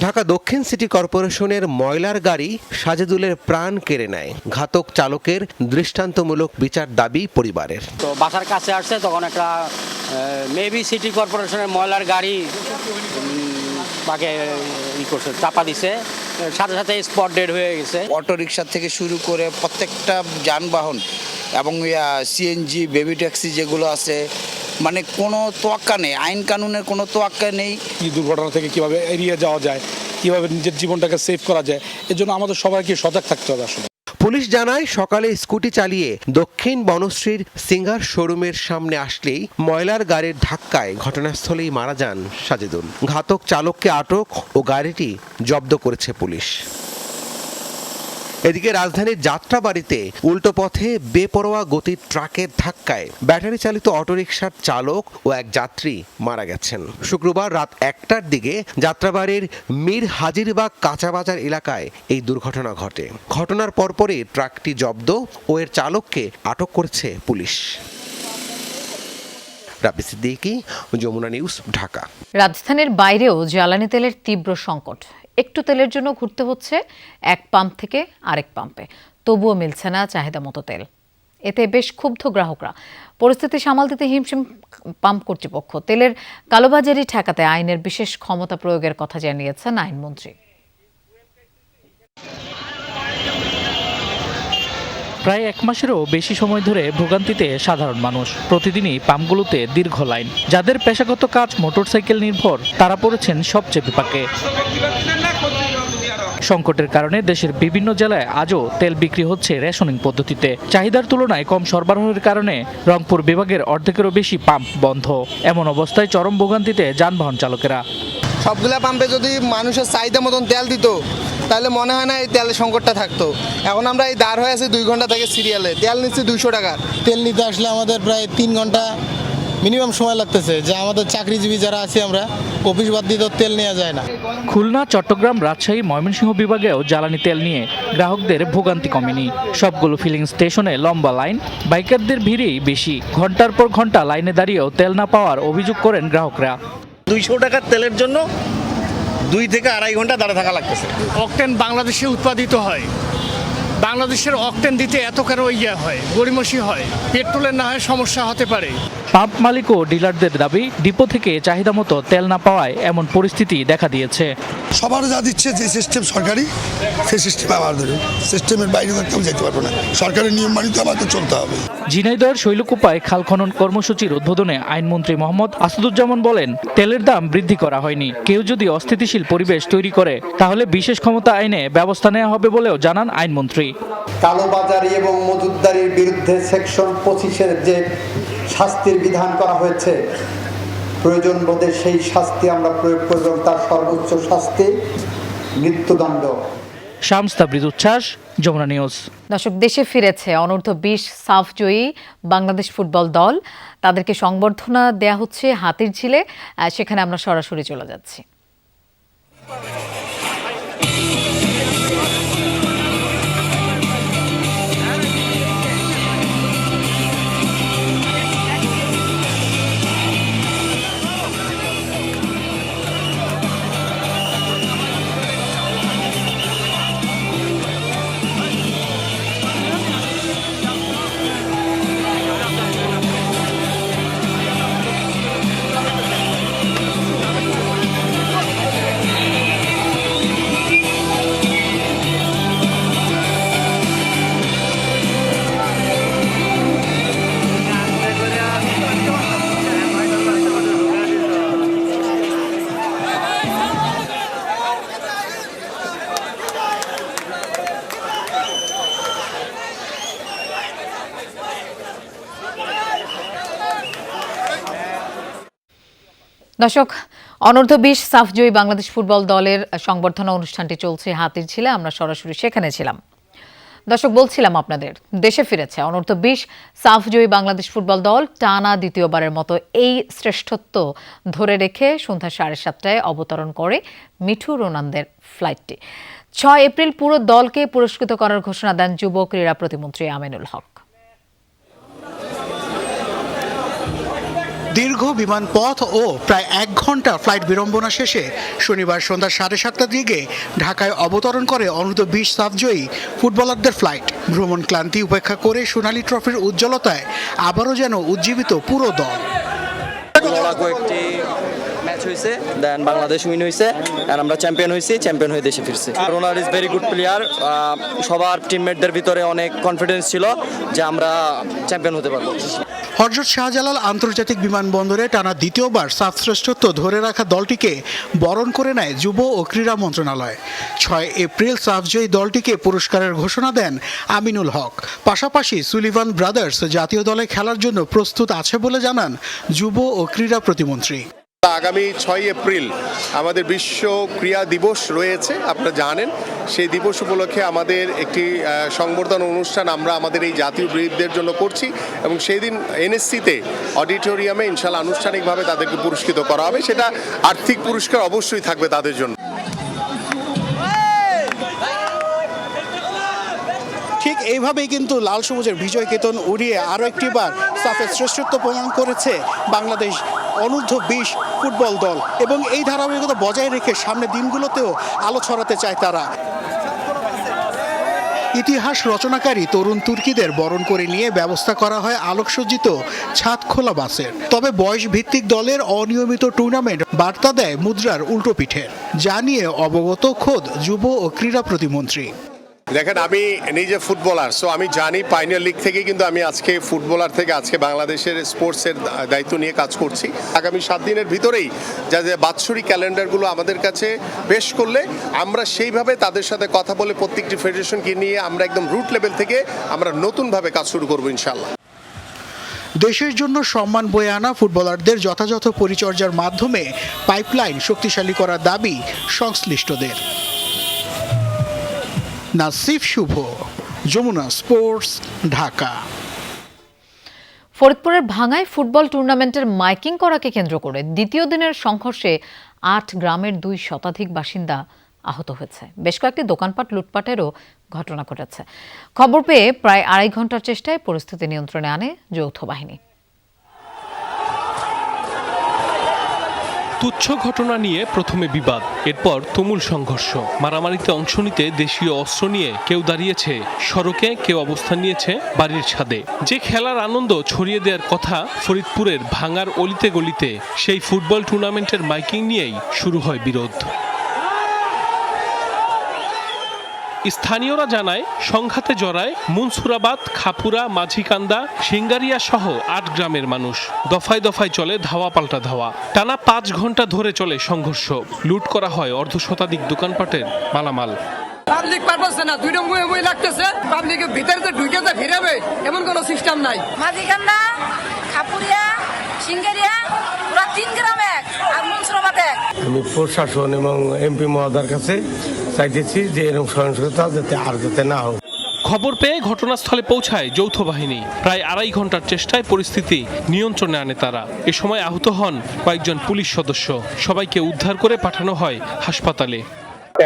ঢাকা দক্ষিণ সিটি কর্পোরেশনের ময়লার গাড়ি সাজেদুলের প্রাণ কেড়ে নেয়। ঘাতক চালকের দৃষ্টান্তমূলক বিচার দাবি পরিবারের। তো বাসার কাছে আসছে তখন একটা মেবি সিটি কর্পোরেশনের ময়লার গাড়ি তাকে করছে, চাপা দিছে, সাথে সাথে স্পট ডেড হয়ে গেছে। অটো রিক্সা থেকে শুরু করে প্রত্যেকটা যানবাহন এবং সিএনজি, বেবি ট্যাক্সি যেগুলো আছে, মানে কোনো তোয়াক্কা নেই, আইন কানুনের কোনো তোয়াক্কা নেই। এই দুর্ঘটনা থেকে কিভাবে এড়িয়ে যাওয়া যায়, কিভাবে নিজের জীবনটাকে সেভ করা যায়, এর জন্য আমাদের সবাইকে সজাগ থাকতে হবে। আসলে পুলিশ জানায় সকালে স্কুটি চালিয়ে দক্ষিণ বনশ্রীর সিঙ্গার শোরুমের সামনে আসলেই ময়লার গাড়ির ধাক্কায় ঘটনাস্থলেই মারা যান সাজেদুল। ঘাতক চালককে আটক ও গাড়িটি জব্দ করেছে পুলিশ। এদিকে রাজধানীর যাত্রাবাড়িতে উল্টো পথে বেপরোয়া গতির ট্রাকের ধাক্কায় ব্যাটারি চালিত অটোরিকশার চালক ও এক যাত্রী মারা গেছেন। শুক্রবার রাত 1টার দিকে যাত্রাবাড়ির মীর হাজিরবাগ কাঁচাবাজার এলাকায় এই দুর্ঘটনা ঘটে। ঘটনার পরপরই ট্রাকটি জব্দ ও এর চালককে আটক করেছে পুলিশ। রাবি সিদ্দিকী, যমুনা নিউজ, ঢাকা। রাজধানীর বাইরেও জ্বালানি তেলের তীব্র সংকট। একটু তেলের জন্য ঘুরতে হচ্ছে এক পাম্প থেকে আরেক পাম্পে, তবুও মিলছে না চাহিদা মতো তেল। এতে বেশ ক্ষুব্ধ গ্রাহকরা। পরিস্থিতি সামাল দিতে হিমশিম পাম্প কর্তৃপক্ষ। তেলের কালোবাজারি ঠেকাতে আইনের বিশেষ ক্ষমতা প্রয়োগের কথা জানিয়েছেন আইনমন্ত্রী। প্রায় 1 মাসেরও বেশি সময় ধরে ভোগান্তিতে সাধারণ মানুষ। প্রতিদিনই পাম্পগুলোতে দীর্ঘ লাইন। যাদের পেশাগত কাজ মোটরসাইকেল নির্ভর, তারা পড়েছেন সবচেয়ে বিপাকে। সংকটের কারণে দেশের বিভিন্ন জেলায় আজও তেল বিক্রি হচ্ছে রেশনিং পদ্ধতিতে। চাহিদার তুলনায় কম সরবরাহের কারণে রংপুর বিভাগের অর্ধেকেরও বেশি পাম্প বন্ধ। এমন অবস্থায় চরম ভোগান্তিতে যানবাহন চালকেরা। সবগুলা পাম্পে যদি মানুষের চাহিদা মতন তেল দিত তাহলে মনে হয় না এই তেলের সংকটটা থাকতো। এখন আমরা এই দাঁড় হয়ে আছি 2 ঘন্টা থেকে সিরিয়ালে, তেল নিচ্ছি 200 টাকা। তেল নিতে আসলে আমাদের প্রায় 3 ঘন্টা মিনিমাম সময় লাগতেছে, যা আমাদের চাকরিজীবী যারা আছি আমরা অফিস বাদ দিয়ে তো তেল নেওয়া যায় না। খুলনা, চট্টগ্রাম, রাজশাহী, ময়মনসিংহ বিভাগেও জ্বালানি তেল নিয়ে গ্রাহকদের ভোগান্তি কমেনি। সবগুলো ফিলিং স্টেশনে লম্বা লাইন, বাইকারদের ভিড়ই বেশি। ঘন্টার পর ঘন্টা লাইনে দাঁড়িয়েও তেল না পাওয়ার অভিযোগ করেন গ্রাহকরা। 200 টাকার তেলের জন্য 2 থেকে 2.5 ঘন্টা দাঁড়া থাকা লাগতেছে। অকটেন বাংলাদেশে উৎপাদিত হয়, বাংলাদেশের অকটেন দিতে এত কেন হয়, গড়িমসি হয়, পেট্রোলের না হয় সমস্যা হতে পারে। পাম্প মালিক ও ডিলারদের দাবি, ডিপো থেকে চাহিদা মতো তেল না পাওয়ায় এমন পরিস্থিতি দেখা দিয়েছে। সবার যা দিচ্ছে যে সিস্টেম সরকারি, সেই সিস্টেম আবার ধরে সিস্টেমের বাইরে কেউ যেতে পারবো না। সরকারের নিয়ম মানিত আমাদের চলতে হবে। ঝিনাইদহের শৈলকুপায় খাল খনন কর্মসূচির উদ্বোধনে আইনমন্ত্রী মোহাম্মদ আসাদুজ্জামান বলেন, তেলের দাম বৃদ্ধি করা হয়নি। কেউ যদি অস্থিতিশীল পরিবেশ তৈরি করে তাহলে বিশেষ ক্ষমতা আইনে ব্যবস্থা নেওয়া হবে বলেও জানান আইনমন্ত্রী। কালোবাজারি এবং মজুতদারির বিরুদ্ধে সেকশন 25-এর যে শাস্তির বিধান করা হয়েছে, প্রয়োজন বোধে সেই শাস্তি আমরা প্রয়োগ করব। তার সর্বোচ্চ শাস্তি মৃত্যুদণ্ড। শামস তাবরিজ উচ্ছ্বাস, যমুনা নিউজ। দর্শক, দেশে ফিরেছে অনূর্ধ্ব 20 সাফ জয়ী বাংলাদেশ ফুটবল দল। তাদেরকে সংবর্ধনা দেয়া হচ্ছে হাতিরঝিলে। সেখানে আমরা সরাসরি চলে যাচ্ছি। দর্শক, অনূর্ধ্ব 20 সাফ জয়ী বাংলাদেশ ফুটবল দলের সংবর্ধনা অনুষ্ঠানটি চলছে হাতিরঝিলে। আমরা সরাসরি সেখানে ছিলাম। দর্শক, বলছিলাম আপনাদের, দেশে ফিরেছে অনূর্ধ্ব 20 সাফ জয়ী বাংলাদেশ ফুটবল দল। টানা দ্বিতীয়বারের মতো এই শ্রেষ্ঠত্ব ধরে রেখে সন্ধ্যা 7:30টায় অবতরণ করে মিঠু রোনানদের ফ্লাইটটি। 6 এপ্রিল পুরো দলকে পুরস্কৃত করার ঘোষণা দেন যুব ক্রীড়া প্রতিমন্ত্রী আমিনুল হক। দীর্ঘ বিমান পথ ও প্রায় 1 ঘন্টা ফ্লাইট বিড়ম্বনা শেষে শনিবার সন্ধ্যা 7:30টার দিকে ঢাকায় অবতরণ করে অনূর্ধ্ব 20 সাফ জয়ী ফুটবলারদের ফ্লাইট। ভ্রমণ ক্লান্তি উপেক্ষা করে সোনালী ট্রফির উজ্জ্বলতায় আবারও যেন উজ্জীবিত পুরো দল। কয়েকটি ম্যাচ হয়েছে, দেন বাংলাদেশ উইন হয়েছে, আর আমরা চ্যাম্পিয়ন হয়েছি, চ্যাম্পিয়ন হয়ে দেশে ফিরছি। Ronald is very good player. সবার টিমমেটদের ভিতরে অনেক কনফিডেন্স ছিল যে আমরা চ্যাম্পিয়ন হতে পারবো। হযরত শাহজালাল আন্তর্জাতিক বিমানবন্দরে টানা দ্বিতীয়বার সাফ শ্রেষ্ঠত্ব ধরে রাখা দলটিকে বরণ করে নেয় যুব ও ক্রীড়া মন্ত্রণালয়। 6 এপ্রিল সাফ জয়ী দলটিকে পুরস্কারের ঘোষণা দেন আমিনুল হক। পাশাপাশি সুলিভান ব্রাদার্স জাতীয় দলে খেলার জন্য প্রস্তুত আছে বলে জানান যুব ও ক্রীড়া প্রতিমন্ত্রী। আগামী 6 এপ্রিল আমাদের বিশ্ব ক্রীড়া দিবস রয়েছে, আপনারা জানেন। সেই দিবস উপলক্ষে আমাদের একটি সংবর্ধনা অনুষ্ঠান আমরা আমাদের এই জাতীয় বীরদের জন্য করছি, এবং সেই দিন এনএসসিতে অডিটোরিয়ামে ইনশাআল্লাহ আনুষ্ঠানিকভাবে তাদেরকে পুরস্কৃত করা হবে। সেটা আর্থিক পুরস্কার অবশ্যই থাকবে তাদের জন্য। ঠিক এইভাবেই কিন্তু লাল সবুজের বিজয় কেতন উড়িয়ে আরও একটিবার সাফের শ্রেষ্ঠত্ব প্রমাণ করেছে বাংলাদেশ অনূর্ধ্ব 20 ফুটবল দল, এবং এই ধারাবাহিকতা বজায় রেখে সামনের দিনগুলোতেও আলো ছড়াতে চায় তারা। ইতিহাস রচনাকারী তরুণ তুর্কিদের বরণ করে নিয়ে ব্যবস্থা করা হয় আলোকসজ্জিত ছাদ খোলা বাসের। তবে বয়স ভিত্তিক দলের অনিয়মিত টুর্নামেন্ট বার্তা দেয় মুদ্রার উল্টো পিঠের, যা নিয়ে অবগত খোদ যুব ও ক্রীড়া প্রতিমন্ত্রী। দেখেন, আমি নিজে ফুটবলার, সো আমি জানি পাইনিয়ার লিগ থেকে কিন্তু আমি আজকে ফুটবলার থেকে আজকে বাংলাদেশের স্পোর্টসের দায়িত্ব নিয়ে কাজ করছি। আগামী 7 দিনের ভিতরেই যা যে বাৎসরিক ক্যালেন্ডারগুলো আমাদের কাছে পেশ করলে আমরা সেইভাবে তাদের সাথে কথা বলে প্রত্যেকটি ফেডারেশনকে নিয়ে আমরা একদম রুট লেভেল থেকে আমরা নতুনভাবে কাজ শুরু করবো ইনশাল্লাহ। দেশের জন্য সম্মান বয়ে আনা ফুটবলারদের যথাযথ পরিচর্যার মাধ্যমে পাইপলাইন শক্তিশালী করার দাবি সংশ্লিষ্টদের। নাসিফ শুভ, যমুনা স্পোর্টস, ঢাকা। ফরিদপুরের ভাঙ্গায় ফুটবল টুর্নামেন্টের মাইকিং করাকে কেন্দ্র করে দ্বিতীয় দিনের সংঘর্ষে 8 গ্রামের 2 শতাধিক বাসিন্দা আহত হয়েছে। বেশ কয়েকটি দোকানপাট লুটপাটেরও ঘটনা ঘটেছে। খবর পেয়ে প্রায় 2.5 ঘন্টার চেষ্টায় পরিস্থিতি নিয়ন্ত্রণে আনে যৌথ বাহিনী। তুচ্ছ ঘটনা নিয়ে প্রথমে বিবাদ, এরপর তুমুল সংঘর্ষ। মারামারিতে অংশ নিতে দেশীয় অস্ত্র নিয়ে কেউ দাঁড়িয়েছে সড়কে, কেউ অবস্থান নিয়েছে বাড়ির ছাদে। যে খেলার আনন্দ ছড়িয়ে দেওয়ার কথা ফরিদপুরের ভাঙার অলিতে গলিতে, সেই ফুটবল টুর্নামেন্টের মাইকিং নিয়েই শুরু হয় বিরোধ। স্থানীয়রা জানায়, সংঘাতে জড়ায় মুনসুরাবাদ, খাপুরা, মাঝিকান্দা, সিঙ্গারিয়া সহ 8 গ্রামের মানুষ। দফায় দফায় চলে ধাওয়া পাল্টা ধাওয়া। টানা 5 ঘন্টা ধরে চলে সংঘর্ষ। লুট করা হয় অর্ধশতাধিক দোকানপাটের মালামাল। পাবলিক পারপাসে না, দুইটা মুয়ে লাগতেছে। পাবলিকের ভিতরে যে ঢুকে যে ফিরাবে এমন কোনো সিস্টেম নাই। মাঝিকান্দা, খাপুরিয়া, সিঙ্গারিয়া পুরো 3 গ্রাম এক, আর মুনসুরাবাদ এক। আমি প্রশাসন এবং এমপি মহোদয়ের কাছে চাইতেছি যে এরকম সহিংসতা যাতে না হোক। খবর পেয়ে ঘটনাস্থলে পৌঁছায় যৌথ বাহিনী। প্রায় 2.5 ঘন্টার চেষ্টায় পরিস্থিতি নিয়ন্ত্রণে আনে তারা। এ সময় আহত হন কয়েকজন পুলিশ সদস্য। সবাইকে উদ্ধার করে পাঠানো হয় হাসপাতালে।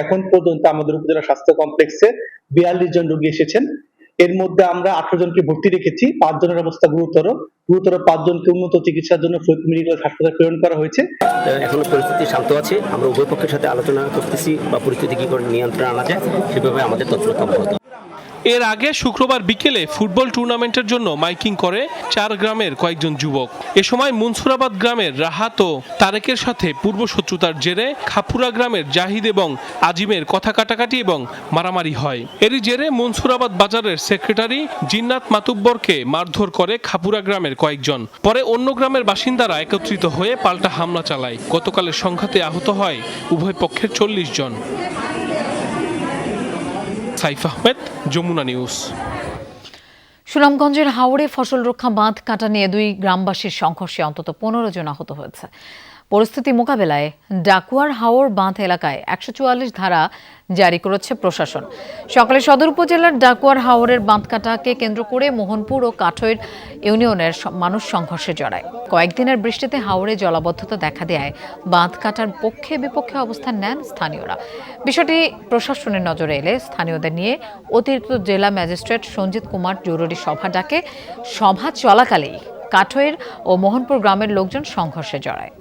এখন পর্যন্ত আমাদের উপজেলা স্বাস্থ্য কমপ্লেক্সে 42 জন রোগী এসেছেন। এর মধ্যে আমরা 18 জনকে ভর্তি রেখেছি। 5 জনের অবস্থা গুরুতর। 5 জনকে উন্নত চিকিৎসার জন্য ফরিদপুর মেডিকেল হাসপাতালে প্রেরণ করা হয়েছে। এখনো পরিস্থিতি শান্ত আছে। আমরা উভয় পক্ষের সাথে আলোচনা করতেছি বা পরিস্থিতি কি করে নিয়ন্ত্রণে আনা যায় সেভাবে আমাদের তৎপরতা অব্যাহত। এর আগে শুক্রবার বিকেলে ফুটবল টুর্নামেন্টের জন্য মাইকিং করে 4 গ্রামের কয়েকজন যুবক। এ সময় মুনসুরাবাদ গ্রামের রাহাত ও তারেকের সাথে পূর্বশত্রুতার জেরে খাপুরা গ্রামের জাহিদ এবং আজিমের কথা কাটাকাটি এবং মারামারি হয়। এরই জেরে মুনসুরাবাদ বাজারের সেক্রেটারি জিন্নাত মাতুব্বরকে মারধর করে খাপুরা গ্রামের কয়েকজন। পরে অন্য গ্রামের বাসিন্দারা একত্রিত হয়ে পাল্টা হামলা চালায়। গতকালের সংঘাতে আহত হয় উভয় পক্ষের 40 জন। সাইফ আহমেদ, যমুনা নিউজ। সুনামগঞ্জের হাওড়ে ফসল রক্ষা বাঁধ কাটা নিয়ে 2 গ্রামবাসীর সংঘর্ষে অন্তত 15 জন আহত হয়েছে। পরিস্থিতি মোকাবেলায় ডাকুয়ার হাওর বাঁধ এলাকায় 144 ধারা জারি করেছে প্রশাসন। সকালে সদর উপজেলার ডাকুয়ার হাওরের বাঁধ কাটাকে কেন্দ্র করে মোহনপুর ও কাঠৈর ইউনিয়নের মানুষ সংঘর্ষে জড়ায়। কয়েকদিনের বৃষ্টিতে হাওরে জলাবদ্ধতা দেখা দেয় বাঁধ কাটার পক্ষে বিপক্ষে অবস্থান নেন স্থানীয়রা। বিষয়টি প্রশাসনের নজরে এলে স্থানীয়দের নিয়ে অতিরিক্ত জেলা ম্যাজিস্ট্রেট সঞ্জিত কুমার জরুরি সভা ডাকে। সভা চলাকালেই কাঠৈর ও মোহনপুর গ্রামের লোকজন সংঘর্ষে জড়ায়।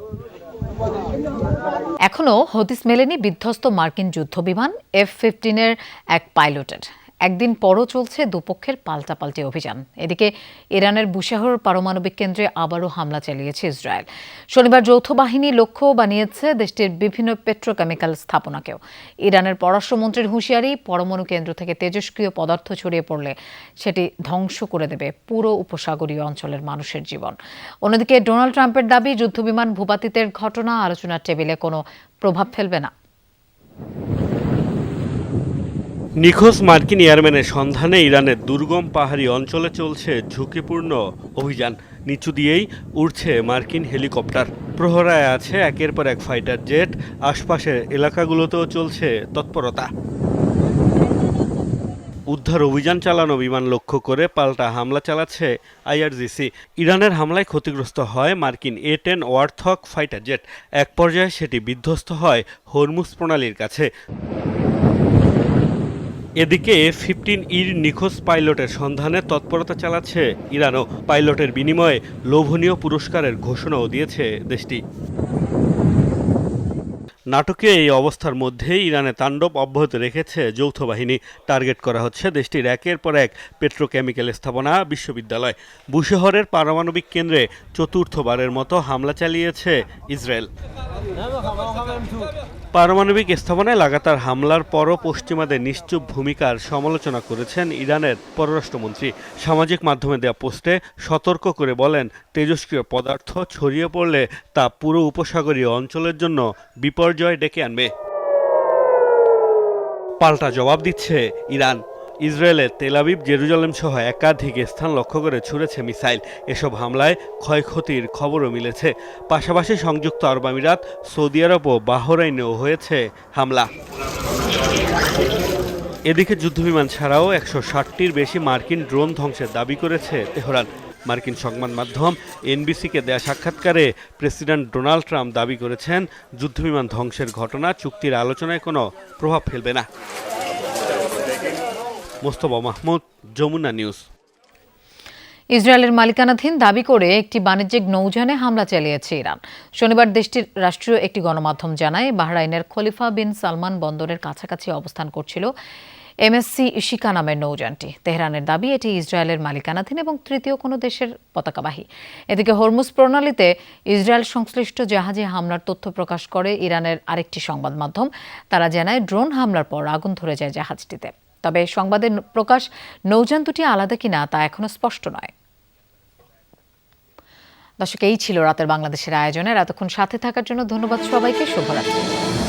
এখনও হদিস মেলেনি বিধ্বস্ত মার্কিন যুদ্ধবিমান F-15 এক পাইলটের। একদিন পরও চলছে দুপক্ষের পাল্টাপাল্টি অভিযান। এদিকে ইরানের বুশেহর পারমাণবিক কেন্দ্রে আবারও হামলা চালিয়েছে ইসরায়েল। শনিবার যৌথ বাহিনী লক্ষ্য বানিয়েছে দেশটির বিভিন্ন পেট্রোকেমিক্যাল স্থাপনাকেও। ইরানের পররাষ্ট্রমন্ত্রীর হুঁশিয়ারি, পরমাণু কেন্দ্র থেকে তেজস্ক্রিয় পদার্থ ছড়িয়ে পড়লে সেটি ধ্বংস করে দেবে পুরো উপসাগরীয় অঞ্চলের মানুষের জীবন। অন্যদিকে ডোনাল্ড ট্রাম্পের দাবি, যুদ্ধবিমান ভূপাতিতের ঘটনা আলোচনার টেবিলে কোনো প্রভাব ফেলবে না। নিখোঁজ মার্কিন এয়ারম্যানের সন্ধানে ইরানের দুর্গম পাহাড়ি অঞ্চলে চলছে ঝুঁকিপূর্ণ অভিযান। নিচু দিয়েই উড়ছে মার্কিন হেলিকপ্টার। প্রহরায় আছে একের পর এক ফাইটার জেট। আশপাশের এলাকাগুলোতেও চলছে তৎপরতা। উদ্ধার অভিযান চালানো বিমান লক্ষ্য করে পাল্টা হামলা চালাচ্ছে IRGC। ইরানের হামলায় ক্ষতিগ্রস্ত হয় মার্কিন A-10 ওয়ারথক ফাইটার জেট। এক পর্যায়ে সেটি বিধ্বস্ত হয় হরমুজ প্রণালীর কাছে। এদিকে F-15 নিখোঁজ পাইলটের সন্ধানে তৎপরতা চালাচ্ছে ইরানও। পাইলটের বিনিময়ে লোভনীয় পুরস্কারের ঘোষণাও দিয়েছে দেশটি। নাটকীয় এই অবস্থার মধ্যেই ইরানে তাণ্ডব অব্যাহত রেখেছে যৌথ বাহিনী। টার্গেট করা হচ্ছে দেশটির একের পর এক পেট্রোকেমিক্যাল স্থাপনা, বিশ্ববিদ্যালয়। বুশেহরের পারমাণবিক কেন্দ্রে চতুর্থবারের মতো হামলা চালিয়েছে ইসরায়েল। পারমাণবিক স্থাপনায় লাগাতার হামলার পরও পশ্চিমাদের নিশ্চুপ ভূমিকার সমালোচনা করেছেন ইরানের পররাষ্ট্রমন্ত্রী। সামাজিক মাধ্যমে দেওয়া পোস্টে সতর্ক করে বলেন, তেজস্ক্রিয় পদার্থ ছড়িয়ে পড়লে তা পুরো উপসাগরীয় অঞ্চলের জন্য বিপর্যয় ডেকে আনবে। পাল্টা জবাব দিচ্ছে ইরান। ইসরায়েলের তেল আবিব, জেরুজালেম সহ একাধিক স্থান লক্ষ্য করে ছুড়েছে মিসাইল। এসব হামলায় ক্ষয়ক্ষতির খবরও মিলেছে। পাশাপাশি সংযুক্ত আরব আমিরাত, সৌদি আরব ও বাহরাইনেও হয়েছে হামলা। এদিকে যুদ্ধবিমান ছাড়াও 160টির বেশি মার্কিন ড্রোন ধ্বংসের দাবি করেছে তেহরান। মার্কিন সংবাদ মাধ্যম এনবিসিকে দেয়া সাক্ষাৎকারে প্রেসিডেন্ট ডোনাল্ড ট্রাম্প দাবি করেছেন, যুদ্ধবিমান ধ্বংসের ঘটনা চুক্তির আলোচনায় কোনো প্রভাব ফেলবে না। মোস্তফা মাহমুদ, যমুনা নিউজ। ইসরায়েলের মালিকানাধীন দাবি করে একটি বাণিজ্যিক নৌযানে হামলা চালিয়েছে ইরান। শনিবার দেশটির রাষ্ট্রীয় একটি গণমাধ্যম জানায়, বাহরাইনের খলিফা বিন সালমান বন্দরের কাছাকাছি অবস্থান করছিল এমএসসি ইশিকা নামের নৌযানটি। তেহরানের দাবি এটি ইসরায়েলের মালিকানাধীন এবং তৃতীয় কোনো দেশের পতাকাবাহী। এদিকে হরমুজ প্রণালীতে ইসরায়েল সংশ্লিষ্ট জাহাজে হামলার তথ্য প্রকাশ করে ইরানের আরেকটি সংবাদ মাধ্যম। তারা জানায়, ড্রোন হামলার পর আগুন ধরে যায় জাহাজটিতে। তবে সংবাদের প্রকাশ নৌযান দুটি আলাদা কিনা তা এখনো স্পষ্ট নয়। দর্শক, এই ছিল রাতের বাংলাদেশের আয়োজনের। এতক্ষণ সাথে থাকার জন্য ধন্যবাদ সবাইকে। শুভরাত্রি।